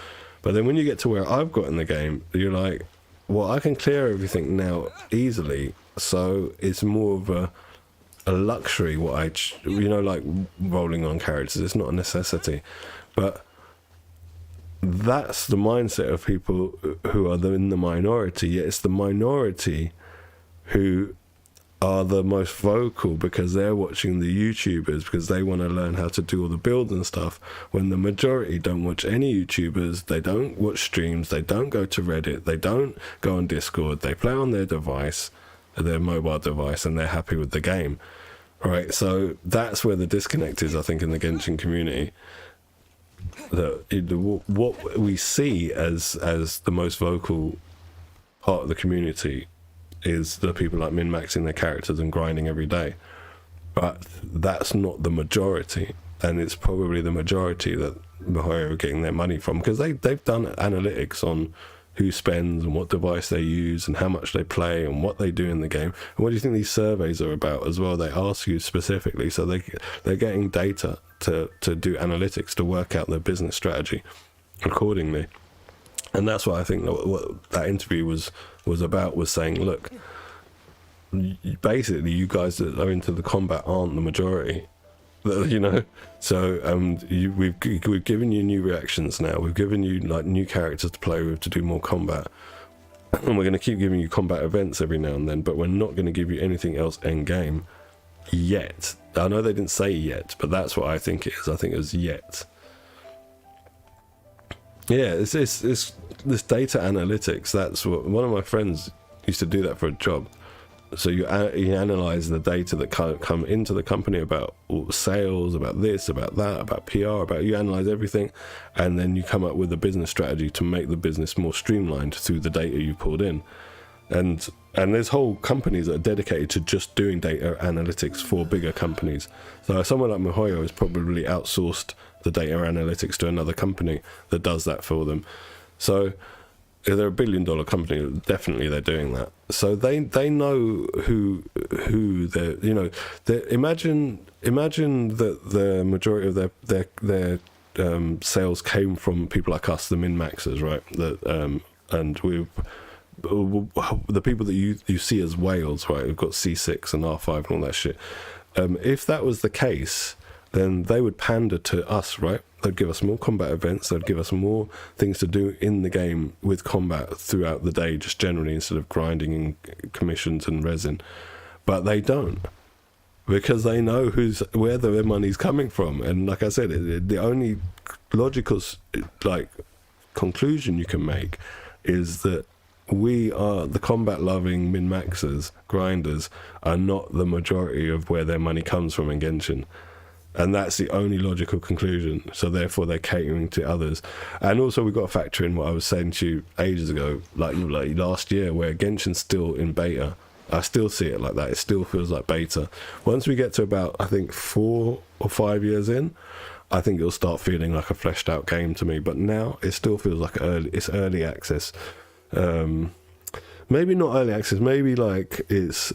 But then when you get to where I've got in the game, you're like, well, I can clear everything now easily, so it's more of a luxury, you know, like rolling on characters. It's not a necessity. But that's the mindset of people who are in the minority, yet it's the minority who are the most vocal because they're watching the YouTubers because they want to learn how to do all the builds and stuff, when the majority don't watch any YouTubers, they don't watch streams, they don't go to Reddit, they don't go on Discord, they play on their device, their mobile device, and they're happy with the game, right? So that's where the disconnect is, I think, in the Genshin community. What we see as the most vocal part of the community is the people like min-maxing their characters and grinding every day, but that's not the majority, and it's probably the majority that MiHoYo are getting their money from, because they've done analytics on who spends and what device they use and how much they play and what they do in the game. And what do you think these surveys are about as well? They ask you specifically, so they're getting data to do analytics to work out their business strategy accordingly. And that's what I think what that interview was about, was saying, look, basically you guys that are into the combat aren't the majority, you know. So we've given you new reactions now, we've given you like new characters to play with to do more combat, and we're going to keep giving you combat events every now and then, but we're not going to give you anything else end game yet. I know they didn't say yet, but that's what I think it is. I think it was yet. Yeah, it's this data analytics. That's what one of my friends used to do that for a job. So you analyze the data that come into the company about sales, about this, about that, about PR, you analyze everything, and then you come up with a business strategy to make the business more streamlined through the data you pulled in. And there's whole companies that are dedicated to just doing data analytics for bigger companies. So someone like MiHoYo has probably outsourced the data analytics to another company that does that for them. So if they're $1 billion company, definitely they're doing that. So they know who they're, you know, imagine that the majority of their sales came from people like us, the min-maxers, right? And we've the people that you see as whales, right? We've got C6 and R5 and all that shit. If that was the case, then they would pander to us, right? They'd give us more combat events, they'd give us more things to do in the game with combat throughout the day, just generally, instead of grinding in commissions and resin. But they don't, because they know where their money's coming from. And like I said, the only logical conclusion you can make is that we are the combat-loving min-maxers, grinders, are not the majority of where their money comes from in Genshin. And that's the only logical conclusion. So therefore they're catering to others. And also we've got to factor in what I was saying to you ages ago, like last year, where Genshin's still in beta. I still see it like that. It still feels like beta. Once we get to about, I think, 4 or 5 years in, I think it'll start feeling like a fleshed out game to me. But now it still feels like it's early access. Maybe not early access, maybe like it's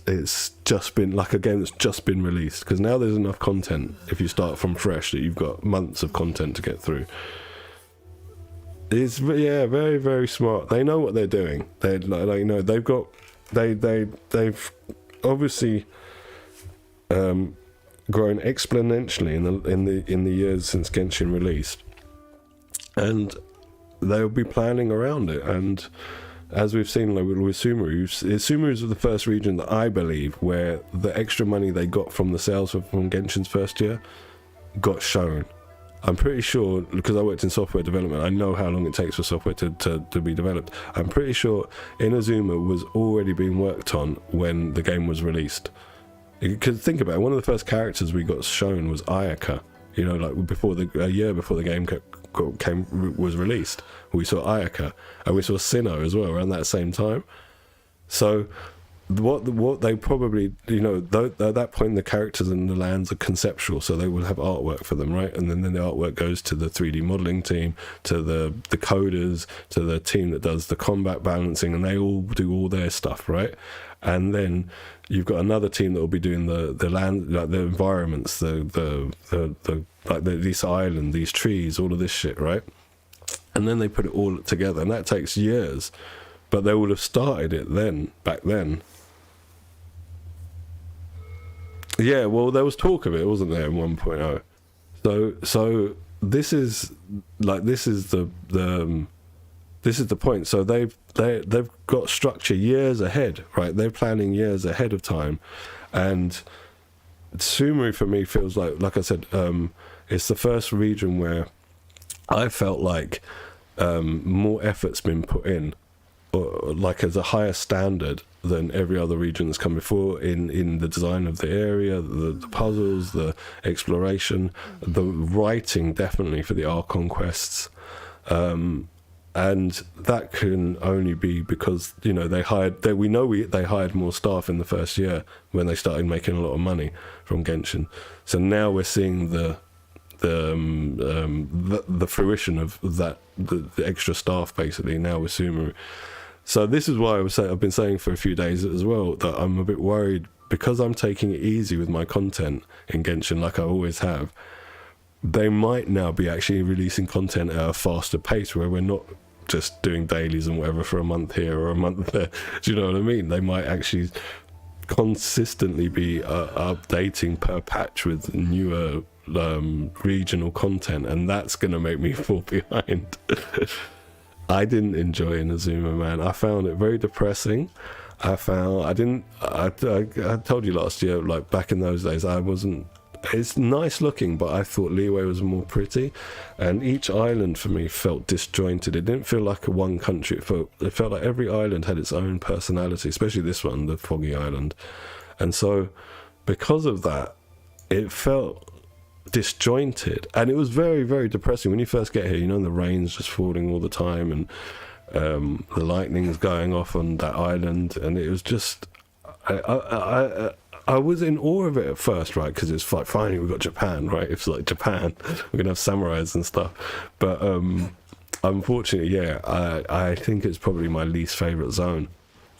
just been like a game that's just been released, because now there's enough content if you start from fresh that you've got months of content to get through. It's very, very smart. They know what they're doing. They're they've obviously grown exponentially in the years since Genshin released, and they'll be planning around it. And as we've seen, like with Sumeru is the first region that I believe where the extra money they got from the sales from Genshin's first year got shown. I'm pretty sure, because I worked in software development, I know how long it takes for software to be developed. I'm pretty sure Inazuma was already being worked on when the game was released. Because think about it, one of the first characters we got shown was Ayaka. You know, like a year before the game was released, we saw Ayaka, and we saw Sinnoh as well around that same time. So what they probably, you know, at that point the characters and the lands are conceptual, so they will have artwork for them, right? And then the artwork goes to the 3D modeling team, to the coders, to the team that does the combat balancing, and they all do all their stuff, right? And then you've got another team that will be doing the land, like the environments, this island, these trees, all of this shit, right? And then they put it all together, and that takes years, but they would have started it back then. Yeah, well, there was talk of it, wasn't there, in 1.0? So this is the point. So they've got structure years ahead, right? They're planning years ahead of time, and Sumeru for me feels like I said, it's the first region where I felt like more effort's been put in, or like as a higher standard than every other region that's come before in the design of the area, the puzzles, the exploration, the writing, definitely for the Archon quests. And that can only be because, you know, they hired more staff in the first year when they started making a lot of money from Genshin. So now we're seeing the fruition of that, the extra staff basically now with Sumeru. So this is why I've been saying for a few days as well that I'm a bit worried, because I'm taking it easy with my content in Genshin like I always have. They might now be actually releasing content at a faster pace where we're not just doing dailies and whatever for a month here or a month there. Do you know what I mean? They might actually consistently be updating per patch with newer regional content, and that's going to make me fall behind. I didn't enjoy Inazuma, man. I found it very depressing. I told you last year, like back in those days, it's nice looking, but I thought Liyue was more pretty, and each island for me felt disjointed. It didn't feel like a one country. It felt like every island had its own personality, especially this one, the Foggy Island. And so because of that, it felt disjointed, and it was very, very depressing when you first get here. You know, the rain's just falling all the time, and the lightning's going off on that island, and it was just I was in awe of it at first, right? Because it's like, finally we've got Japan, right? It's like Japan, we're gonna have samurais and stuff. But unfortunately, yeah, I think it's probably my least favorite zone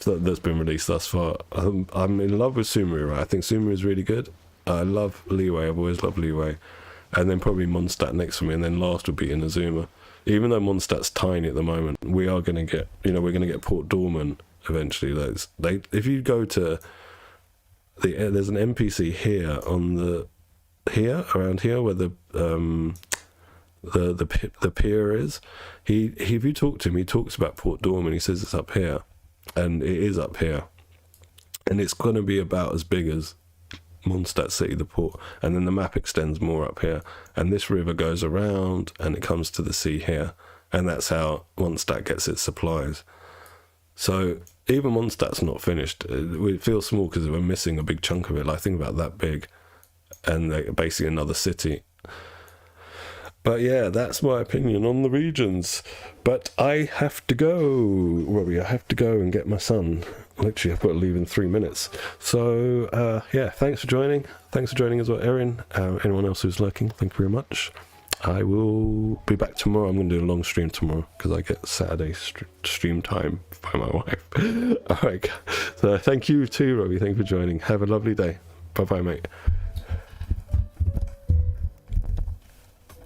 that's been released thus far. I'm in love with Sumeru, right? I think Sumeru is really good. I love Liyue. I've always loved Liyue, and then probably Mondstadt next for me, and then last would be Inazuma. Even though Mondstadt's tiny at the moment, we are going to get, we're going to get Port Dorman eventually. If you go to there's an NPC here around here where the pier is. If you talk to him, he talks about Port Dorman. He says it's up here, and it is up here, and it's going to be about as big as Mondstadt City, the port, and then the map extends more up here, and this river goes around and it comes to the sea here, and that's how Mondstadt gets its supplies. So even Mondstadt's not finished. It feels small because we're missing a big chunk of it. Like, think about that big, and they're basically another city. But yeah, that's my opinion on the regions. But I have to go, Robbie. I have to go and get my son. Literally, I've got to leave in 3 minutes. So yeah, thanks for joining. Thanks for joining as well, Erin. Anyone else who's lurking, thank you very much. I will be back tomorrow. I'm going to do a long stream tomorrow because I get Saturday stream time by my wife. All right. So thank you too, Robbie. Thank you for joining. Have a lovely day. Bye-bye, mate.